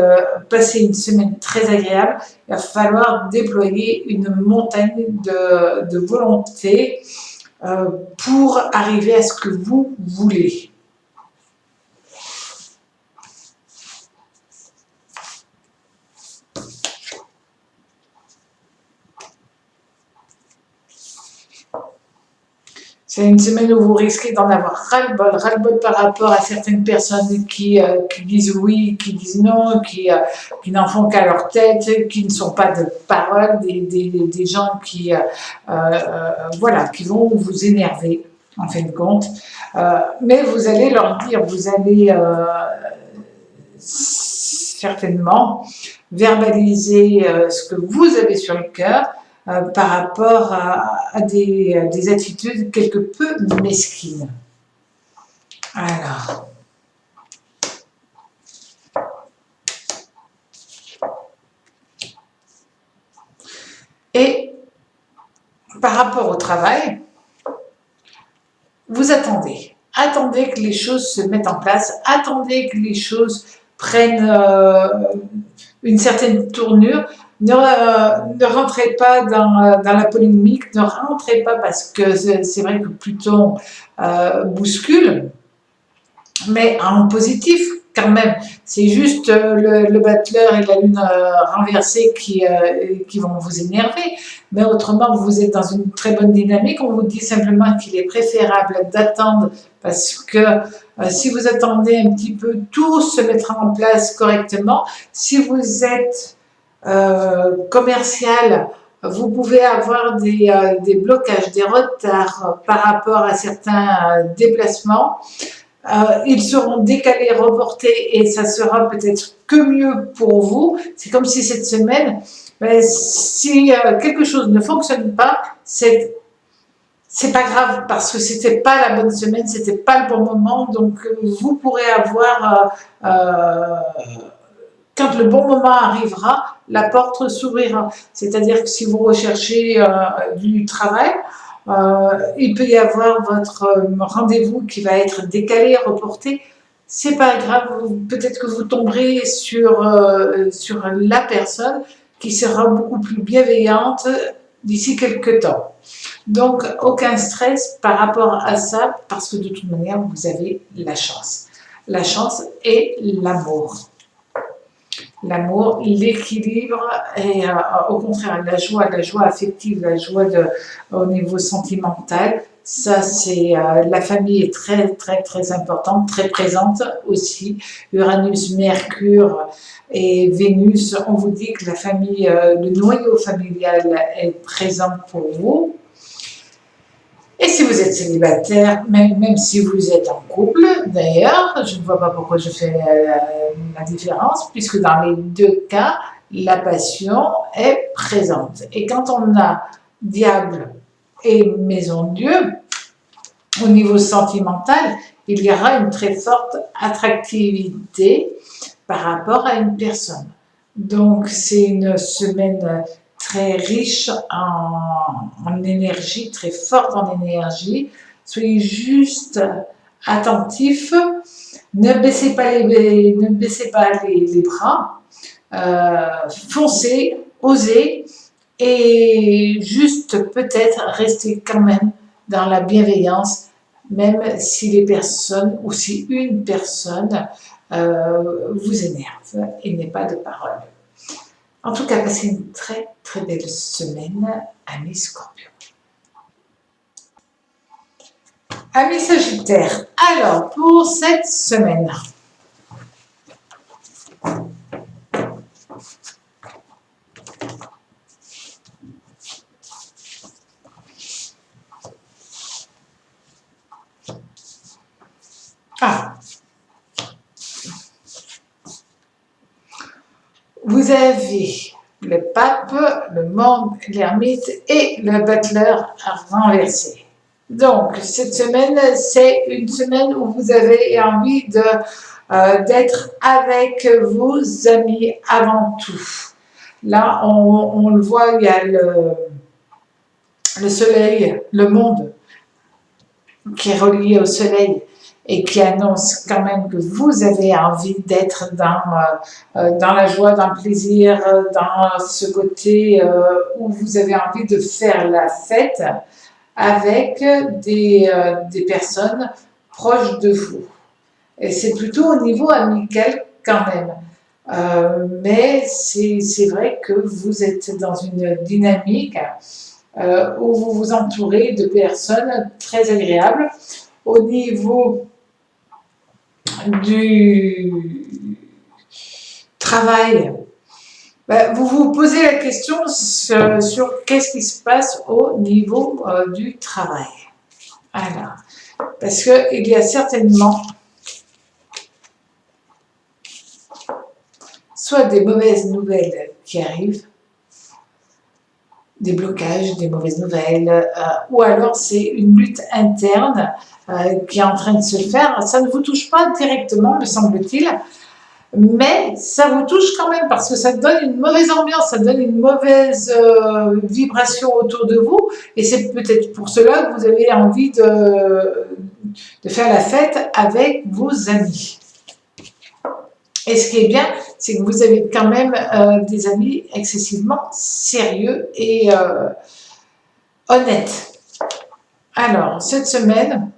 passer une semaine très agréable, il va falloir déployer une montagne de volonté pour arriver à ce que vous voulez. C'est une semaine où vous risquez d'en avoir ras-le-bol par rapport à certaines personnes qui disent oui, qui disent non, qui n'en font qu'à leur tête, qui ne sont pas de parole, des gens qui vont vous énerver, en fin de compte. Mais vous allez leur dire, vous allez certainement verbaliser ce que vous avez sur le cœur, par rapport à des attitudes quelque peu mesquines. Alors, et par rapport au travail, vous attendez. Attendez que les choses se mettent en place, attendez que les choses prennent une certaine tournure. Ne rentrez pas dans la polémique, ne rentrez pas parce que c'est vrai que Pluton bouscule, mais en positif quand même. C'est juste le battleur et la lune renversée qui vont vous énerver, mais autrement vous êtes dans une très bonne dynamique. On vous dit simplement qu'il est préférable d'attendre parce que si vous attendez un petit peu, tout se mettra en place correctement. Si vous êtes commercial, vous pouvez avoir des blocages, des retards par rapport à certains déplacements. Ils seront décalés, reportés et ça sera peut-être que mieux pour vous. C'est comme si cette semaine, si quelque chose ne fonctionne pas, c'est pas grave parce que c'était pas la bonne semaine, c'était pas le bon moment. Donc vous pourrez avoir quand le bon moment arrivera, la porte s'ouvrira. C'est-à-dire que si vous recherchez du travail, il peut y avoir votre rendez-vous qui va être décalé, reporté. C'est pas grave, peut-être que vous tomberez sur la personne qui sera beaucoup plus bienveillante d'ici quelques temps. Donc, aucun stress par rapport à ça, parce que de toute manière, vous avez la chance. La chance et l'amour. L'amour, l'équilibre et au contraire la joie affective, la joie au niveau sentimental. Ça, c'est la famille est très très très importante, très présente aussi. Uranus, Mercure et Vénus, on vous dit que la famille, le noyau familial est présent pour vous. Et si vous êtes célibataire, même si vous êtes en couple, d'ailleurs, je ne vois pas pourquoi je fais la différence, puisque dans les deux cas, la passion est présente. Et quand on a diable et maison Dieu, au niveau sentimental, il y aura une très forte attractivité par rapport à une personne. Donc, c'est une semaine très riche en énergie, très forte en énergie. Soyez juste attentifs, ne baissez pas les bras, foncez, osez et juste peut-être restez quand même dans la bienveillance, même si les personnes ou si une personne vous énerve et n'est pas de parole. En tout cas, passez une très très belle semaine, amis Scorpions. Amis Sagittaires, alors pour cette semaine, vous avez le pape, le monde, l'ermite et le butler renversé. Donc, cette semaine, c'est une semaine où vous avez envie d'être avec vos amis avant tout. Là, on le voit, il y a le soleil, le monde qui est relié au soleil et qui annonce quand même que vous avez envie d'être dans la joie, dans le plaisir, dans ce côté où vous avez envie de faire la fête avec des personnes proches de vous. Et c'est plutôt au niveau amical quand même. Mais c'est vrai que vous êtes dans une dynamique où vous vous entourez de personnes très agréables. Au niveau du travail, vous vous posez la question sur qu'est-ce qui se passe au niveau du travail. Alors, parce qu'il y a certainement soit des mauvaises nouvelles qui arrivent, des blocages, des mauvaises nouvelles, ou alors c'est une lutte interne qui est en train de se faire. Ça ne vous touche pas directement, me semble-t-il, mais ça vous touche quand même parce que ça donne une mauvaise ambiance, ça donne une mauvaise vibration autour de vous, et c'est peut-être pour cela que vous avez envie de faire la fête avec vos amis. Et ce qui est bien, c'est que vous avez quand même des amis excessivement sérieux et honnêtes. Alors, cette semaine,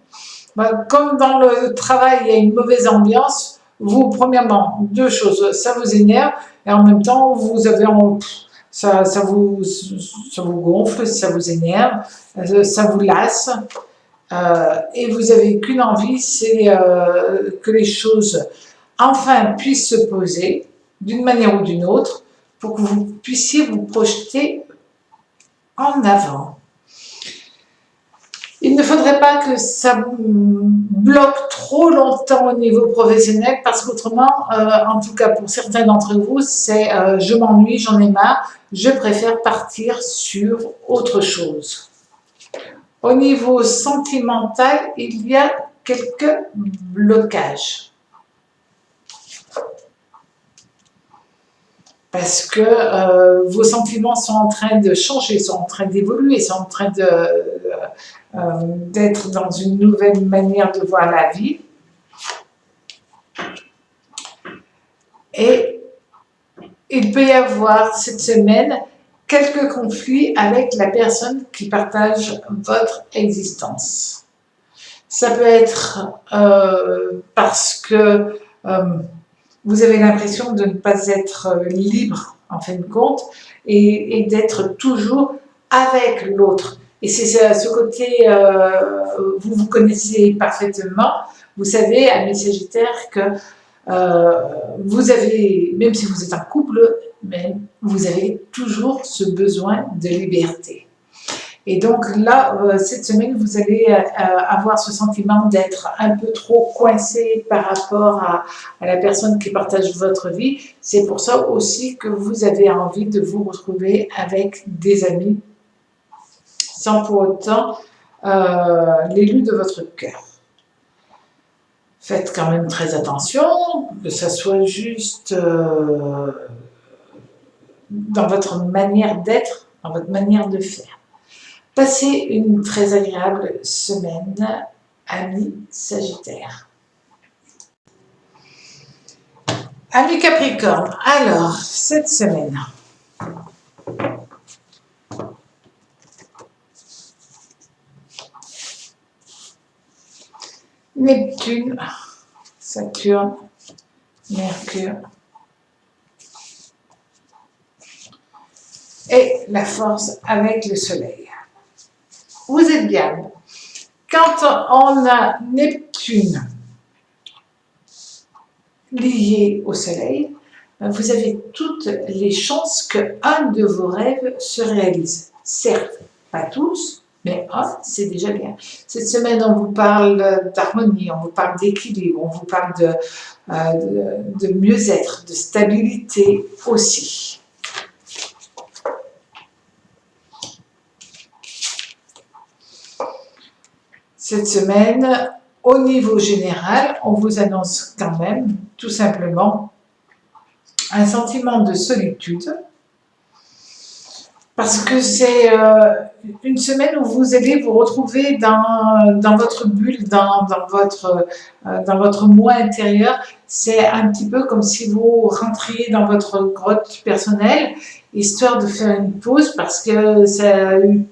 comme dans le travail, il y a une mauvaise ambiance, vous, premièrement, deux choses, ça vous énerve, et en même temps, vous avez ça vous gonfle, ça vous énerve, ça vous lasse, et vous n'avez qu'une envie, c'est que les choses enfin puissent se poser d'une manière ou d'une autre pour que vous puissiez vous projeter en avant. Il ne faudrait pas que ça bloque trop longtemps au niveau professionnel parce qu'autrement, en tout cas pour certains d'entre vous, c'est je m'ennuie, j'en ai marre, je préfère partir sur autre chose. Au niveau sentimental, il y a quelques blocages. Parce que vos sentiments sont en train de changer, sont en train d'évoluer, sont en train d'être dans une nouvelle manière de voir la vie. Et il peut y avoir cette semaine quelques conflits avec la personne qui partage votre existence. Ça peut être parce que vous avez l'impression de ne pas être libre en fin de compte et d'être toujours avec l'autre. Et c'est ce côté, vous vous connaissez parfaitement, vous savez, amis Sagittaires, que vous avez, même si vous êtes en couple, mais vous avez toujours ce besoin de liberté. Et donc là, cette semaine, vous allez avoir ce sentiment d'être un peu trop coincé par rapport à la personne qui partage votre vie. C'est pour ça aussi que vous avez envie de vous retrouver avec des amis, sans pour autant l'élu de votre cœur. Faites quand même très attention, que ça soit juste dans votre manière d'être, dans votre manière de faire. Passez une très agréable semaine, amis Sagittaires. Amis Capricorne, alors, cette semaine, Neptune, Saturne, Mercure et la force avec le Soleil. Vous êtes bien. Quand on a Neptune lié au Soleil, vous avez toutes les chances qu'un de vos rêves se réalise. Certes, pas tous, mais un, c'est déjà bien. Cette semaine, on vous parle d'harmonie, on vous parle d'équilibre, on vous parle de mieux-être, de stabilité aussi. Cette semaine, au niveau général, on vous annonce quand même, tout simplement, un sentiment de solitude, parce que c'est une semaine où vous allez vous retrouver dans votre bulle, dans votre moi intérieur. C'est un petit peu comme si vous rentriez dans votre grotte personnelle, histoire de faire une pause, parce que ça a eu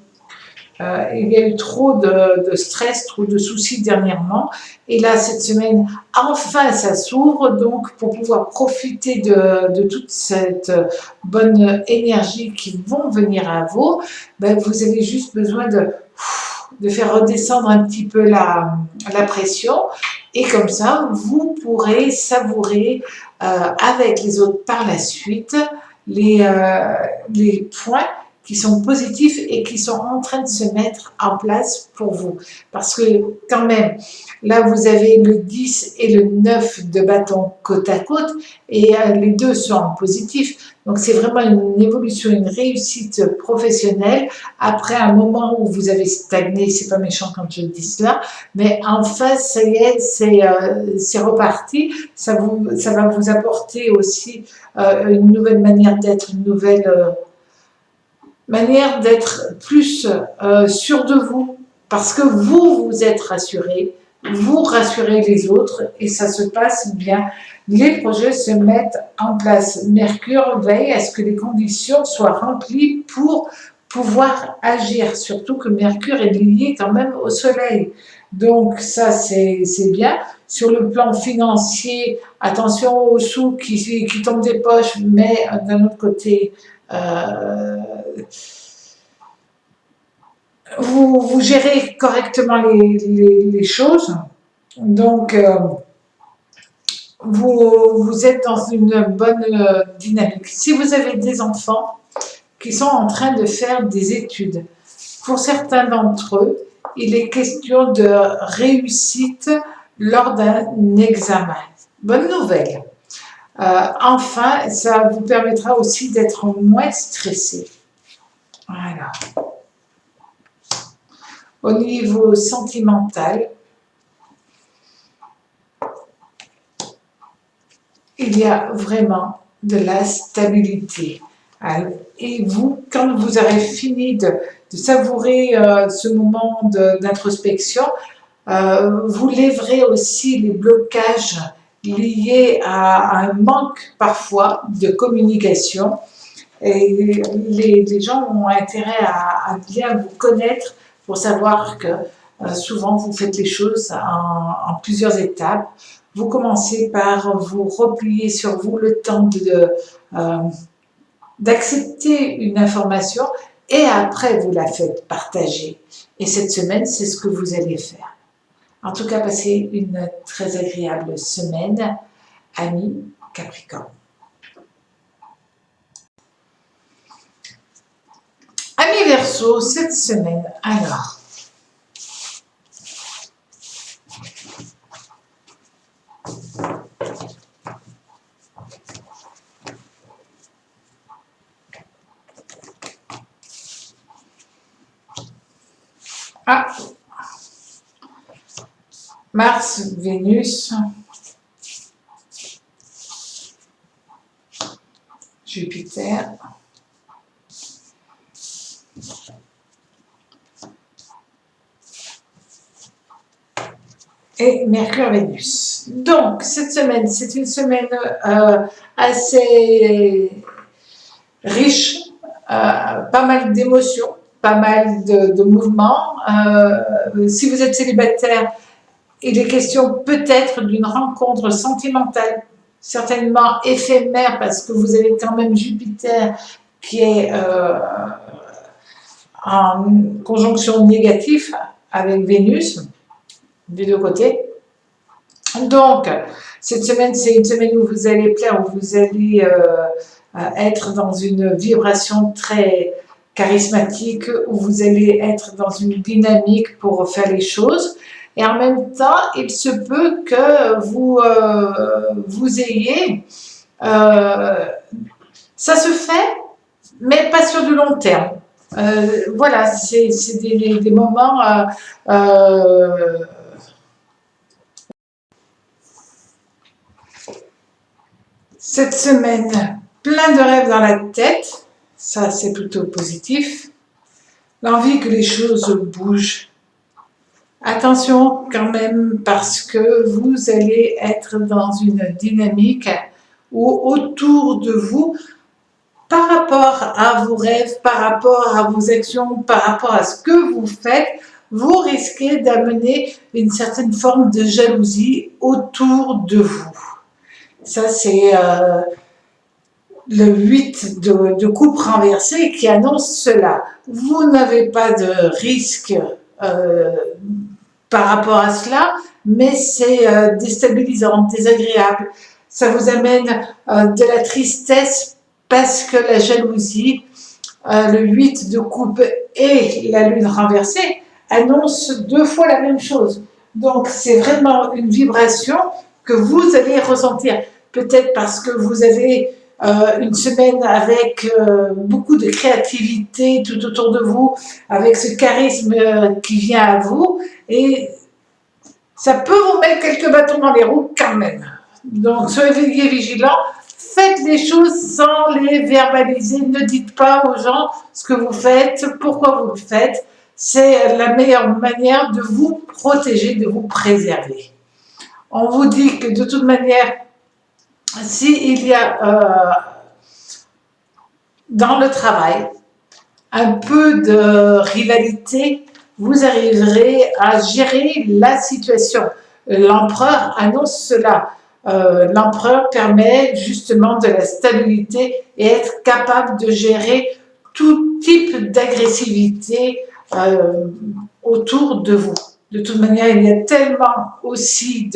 il y a eu trop de stress, trop de soucis dernièrement. Et là, cette semaine, enfin, ça s'ouvre. Donc, pour pouvoir profiter de toute cette bonne énergie qui vont venir à vous, ben, vous avez juste besoin de faire redescendre un petit peu la pression. Et comme ça, vous pourrez savourer avec les autres par la suite les points qui sont positifs et qui sont en train de se mettre en place pour vous. Parce que quand même, là vous avez le 10 et le 9 de bâton côte à côte et les deux sont en positif. Donc c'est vraiment une évolution, une réussite professionnelle après un moment où vous avez stagné. C'est pas méchant quand je dis cela, mais enfin ça y est, c'est reparti. Ça va vous apporter aussi une nouvelle manière d'être, une nouvelle manière d'être plus sûr de vous, parce que vous êtes rassuré, vous rassurez les autres et ça se passe bien. Les projets se mettent en place. Mercure veille à ce que les conditions soient remplies pour pouvoir agir, surtout que Mercure est lié quand même au Soleil. Donc ça, c'est bien. Sur le plan financier, attention aux sous qui tombent des poches, mais d'un autre côté, vous gérez correctement les choses. Donc, vous êtes dans une bonne dynamique. Si vous avez des enfants, qui sont en train de faire des études. Pour certains d'entre eux, il est question de réussite lors d'un examen. Bonne nouvelle. Enfin, ça vous permettra aussi d'être moins stressé. Voilà. Au niveau sentimental, il y a vraiment de la stabilité. Et vous, quand vous aurez fini de savourer ce moment d'introspection, vous lèverez aussi les blocages liés à un manque parfois de communication. Et les gens ont intérêt à bien vous connaître pour savoir que souvent vous faites les choses en plusieurs étapes. Vous commencez par vous replier sur vous le temps d'accepter une information et après vous la faites partager. Et cette semaine, c'est ce que vous allez faire. En tout cas, passez une très agréable semaine, amis Capricorne. Amis Verseau, cette semaine, alors, Mars, Vénus, Jupiter, et Mercure-Vénus. Donc, cette semaine, c'est une semaine assez riche, pas mal d'émotions, pas mal de mouvements. Si vous êtes célibataire, il est question peut-être d'une rencontre sentimentale, certainement éphémère, parce que vous avez quand même Jupiter qui est en conjonction négative avec Vénus, des deux côtés. Donc, cette semaine, c'est une semaine où vous allez plaire, où vous allez être dans une vibration très charismatique, où vous allez être dans une dynamique pour faire les choses. Et en même temps, il se peut que vous ayez... ça se fait, mais pas sur du long terme. Voilà, c'est des moments... cette semaine, plein de rêves dans la tête, ça c'est plutôt positif. L'envie que les choses bougent. Attention quand même parce que vous allez être dans une dynamique où autour de vous, par rapport à vos rêves, par rapport à vos actions, par rapport à ce que vous faites, vous risquez d'amener une certaine forme de jalousie autour de vous. Ça, c'est le 8 de coupe renversée qui annonce cela. Vous n'avez pas de risque par rapport à cela, mais c'est déstabilisant, désagréable. Ça vous amène de la tristesse parce que la jalousie, le 8 de coupe et la lune renversée annoncent deux fois la même chose. Donc c'est vraiment une vibration que vous allez ressentir. Peut-être parce que vous avez une semaine avec beaucoup de créativité tout autour de vous, avec ce charisme qui vient à vous, et ça peut vous mettre quelques bâtons dans les roues quand même. Donc soyez vigilants, faites les choses sans les verbaliser, ne dites pas aux gens ce que vous faites, pourquoi vous le faites, c'est la meilleure manière de vous protéger, de vous préserver. On vous dit que de toute manière, s'il y a dans le travail un peu de rivalité, vous arriverez à gérer la situation. L'empereur annonce cela. L'empereur permet justement de la stabilité et être capable de gérer tout type d'agressivité autour de vous. De toute manière, il y a tellement aussi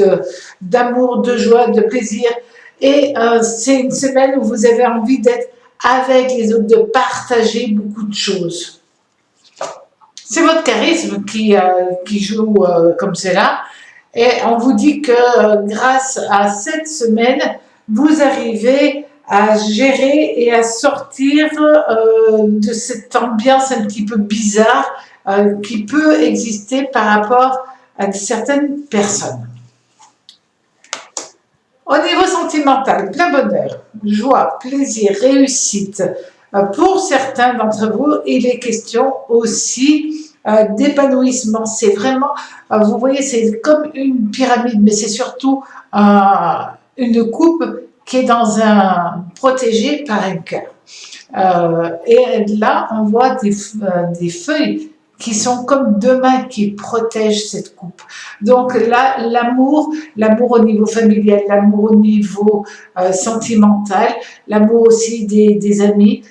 d'amour, de joie, de plaisir. Et c'est une semaine où vous avez envie d'être avec les autres, de partager beaucoup de choses. C'est votre charisme qui joue comme cela. Et on vous dit que grâce à cette semaine, vous arrivez à gérer et à sortir de cette ambiance un petit peu bizarre qui peut exister par rapport à certaines personnes. Au niveau sentimental, plein bonheur, joie, plaisir, réussite. Pour certains d'entre vous, il est question aussi d'épanouissement. C'est vraiment, vous voyez, c'est comme une pyramide, mais c'est surtout une coupe qui est protégée par un cœur. Et là, on voit des feuilles qui sont comme deux mains qui protègent cette coupe. Donc là, l'amour au niveau familial, l'amour au niveau sentimental, l'amour aussi des amis,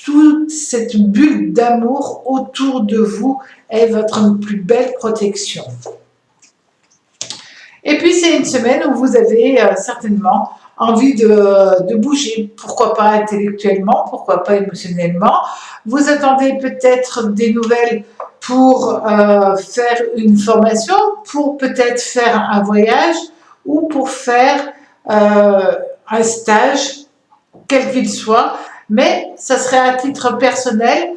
toute cette bulle d'amour autour de vous est votre plus belle protection. Et puis c'est une semaine où vous avez certainement envie de bouger, pourquoi pas intellectuellement, pourquoi pas émotionnellement. Vous attendez peut-être des nouvelles pour faire une formation, pour peut-être faire un voyage ou pour faire un stage, quel qu'il soit, mais ça serait à titre personnel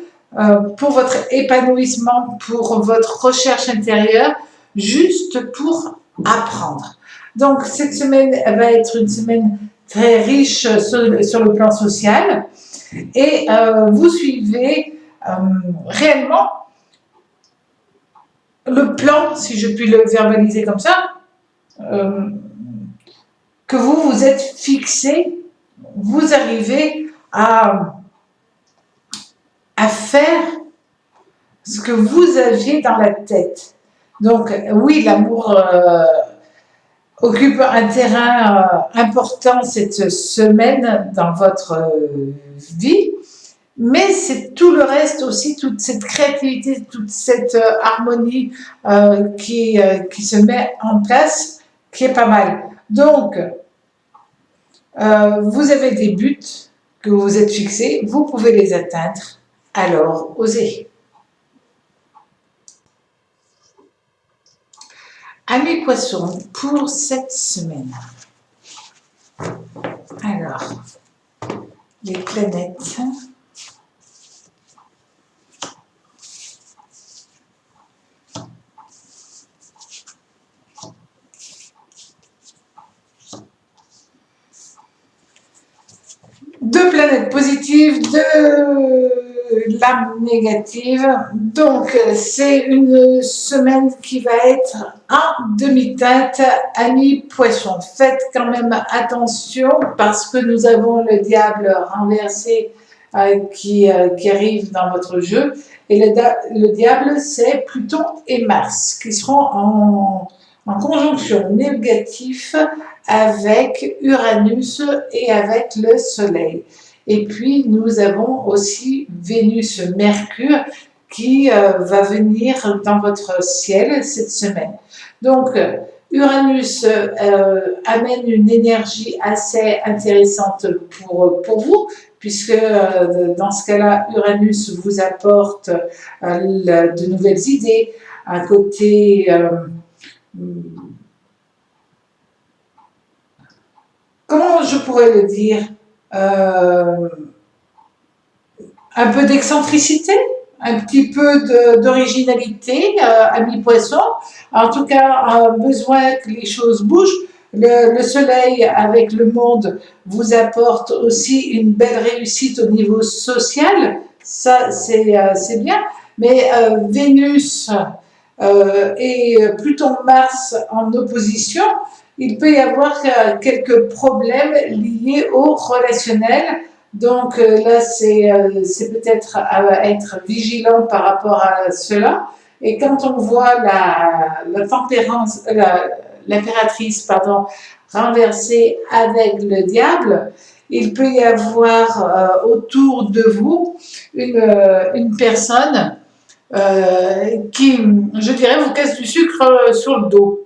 pour votre épanouissement, pour votre recherche intérieure, juste pour apprendre. Donc cette semaine va être une semaine très riche sur le plan social et vous suivez réellement le plan, si je puis le verbaliser comme ça, que vous vous êtes fixé, vous arrivez à faire ce que vous aviez dans la tête. Donc oui, l'amour occupe un terrain important cette semaine dans votre vie, mais c'est tout le reste aussi, toute cette créativité, toute cette harmonie qui se met en place, qui est pas mal. Donc, vous avez des buts que vous vous êtes fixés, vous pouvez les atteindre, alors osez. Amis poissons, pour cette semaine. Alors, les planètes. Deux planètes positives, deux lames négatives. Donc, c'est une semaine qui va être en demi-teinte, amis poissons. Faites quand même attention parce que nous avons le diable renversé qui arrive dans votre jeu. Et le diable, c'est Pluton et Mars qui seront en conjonction négative avec Uranus et avec le Soleil. Et puis, nous avons aussi Vénus-Mercure qui va venir dans votre ciel cette semaine. Donc, Uranus amène une énergie assez intéressante pour vous, puisque dans ce cas-là, Uranus vous apporte de nouvelles idées, un côté... comment je pourrais le dire, un peu d'excentricité, un petit peu d'originalité à mi-poisson. En tout cas, besoin que les choses bougent. Le soleil avec le monde vous apporte aussi une belle réussite au niveau social. Ça, c'est bien. Mais Vénus et Pluton-Mars en opposition, il peut y avoir quelques problèmes liés au relationnel. Donc là, c'est peut-être à être vigilant par rapport à cela. Et quand on voit l'impératrice, renversée avec le diable, il peut y avoir autour de vous une personne qui, je dirais, vous casse du sucre sur le dos.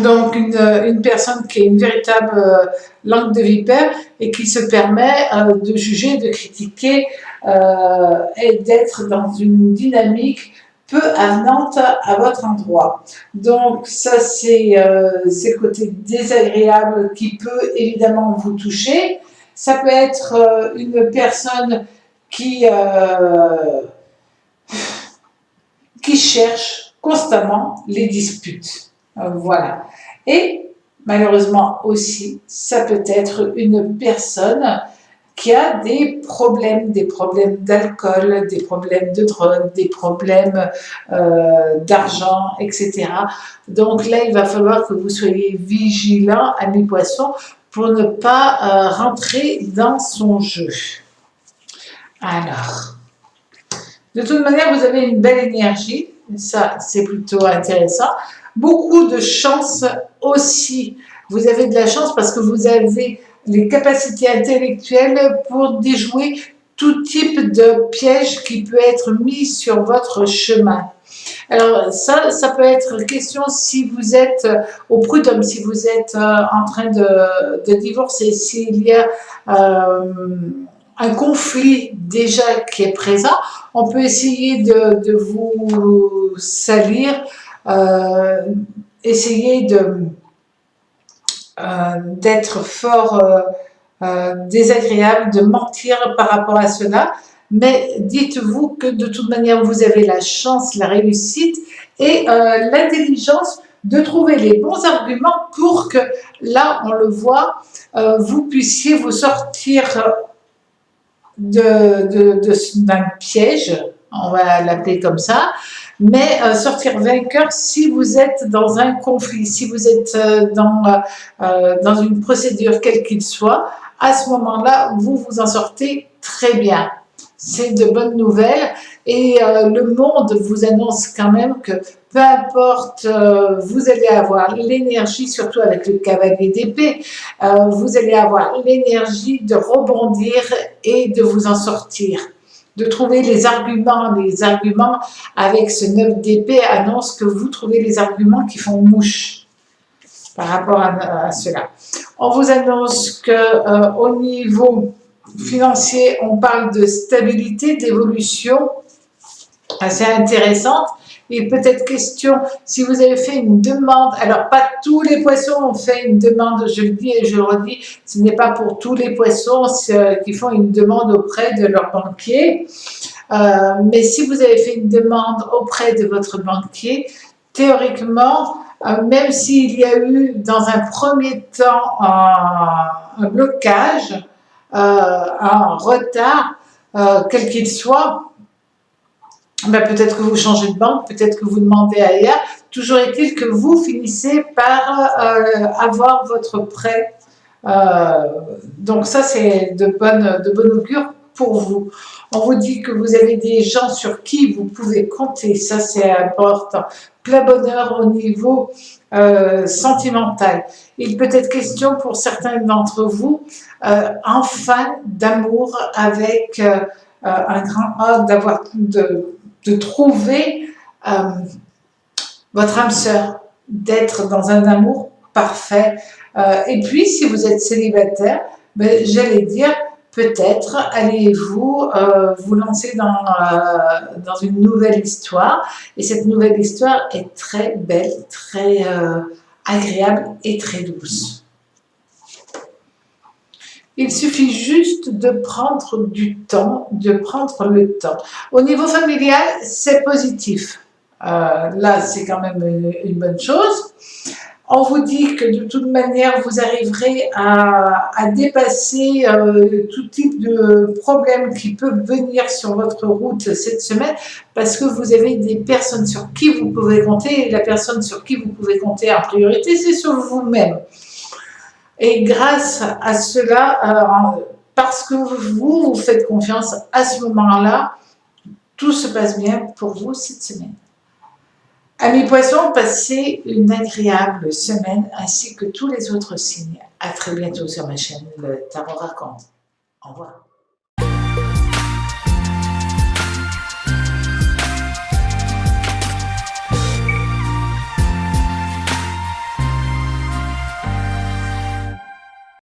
Donc une personne qui a une véritable langue de vipère et qui se permet de juger, de critiquer et d'être dans une dynamique peu avenante à votre endroit. Donc ça c'est le côté désagréable qui peut évidemment vous toucher. Ça peut être une personne qui cherche constamment les disputes. Voilà. Et malheureusement aussi, ça peut être une personne qui a des problèmes d'alcool, des problèmes de drogue, des problèmes d'argent, etc. Donc là, il va falloir que vous soyez vigilant, amis poissons, pour ne pas rentrer dans son jeu. Alors, de toute manière, vous avez une belle énergie, ça c'est plutôt intéressant. Beaucoup de chance aussi. Vous avez de la chance parce que vous avez les capacités intellectuelles pour déjouer tout type de piège qui peut être mis sur votre chemin. Alors ça peut être question si vous êtes au prud'homme, si vous êtes en train de divorcer, s'il y a un conflit déjà qui est présent, on peut essayer de vous salir, essayer d'être fort désagréable, de mentir par rapport à cela, mais dites-vous que de toute manière, vous avez la chance, la réussite et l'intelligence de trouver les bons arguments pour que, là, on le voit, vous puissiez vous sortir d'un piège, on va l'appeler comme ça, mais sortir vainqueur si vous êtes dans un conflit, si vous êtes dans une procédure quelle qu'il soit, à ce moment-là, vous vous en sortez très bien. C'est de bonnes nouvelles et le monde vous annonce quand même que peu importe, vous allez avoir l'énergie, surtout avec le cavalier d'épée, vous allez avoir l'énergie de rebondir et de vous en sortir. De trouver les arguments avec ce 9 d'épée annonce que vous trouvez les arguments qui font mouche par rapport à cela. On vous annonce que au niveau financier, on parle de stabilité, d'évolution assez intéressante. Il peut être question, si vous avez fait une demande, alors pas tous les poissons ont fait une demande, je le dis et je le redis, ce n'est pas pour tous les poissons qui font une demande auprès de leur banquier, mais si vous avez fait une demande auprès de votre banquier, théoriquement, même s'il y a eu dans un premier temps un blocage, un retard, quel qu'il soit, ben peut-être que vous changez de banque, peut-être que vous demandez ailleurs. Toujours est-il que vous finissez par avoir votre prêt. Donc ça, c'est de bonne augure pour vous. On vous dit que vous avez des gens sur qui vous pouvez compter. Ça, c'est important. Plein bonheur au niveau sentimental. Il peut être question pour certains d'entre vous, enfin, d'amour avec un grand A, de trouver votre âme sœur, d'être dans un amour parfait. Et puis, si vous êtes célibataire, ben, j'allais dire, peut-être allez-vous vous lancer dans une nouvelle histoire. Et cette nouvelle histoire est très belle, très agréable et très douce. Il suffit juste de prendre du temps, de prendre le temps. Au niveau familial, c'est positif. Là, c'est quand même une bonne chose. On vous dit que de toute manière, vous arriverez à dépasser tout type de problème qui peut venir sur votre route cette semaine parce que vous avez des personnes sur qui vous pouvez compter et la personne sur qui vous pouvez compter en priorité, c'est sur vous-même. Et grâce à cela, parce que vous faites confiance à ce moment-là, tout se passe bien pour vous cette semaine. Amis poissons, passez une agréable semaine ainsi que tous les autres signes. À très bientôt sur ma chaîne, le Tarot Raconte. Au revoir.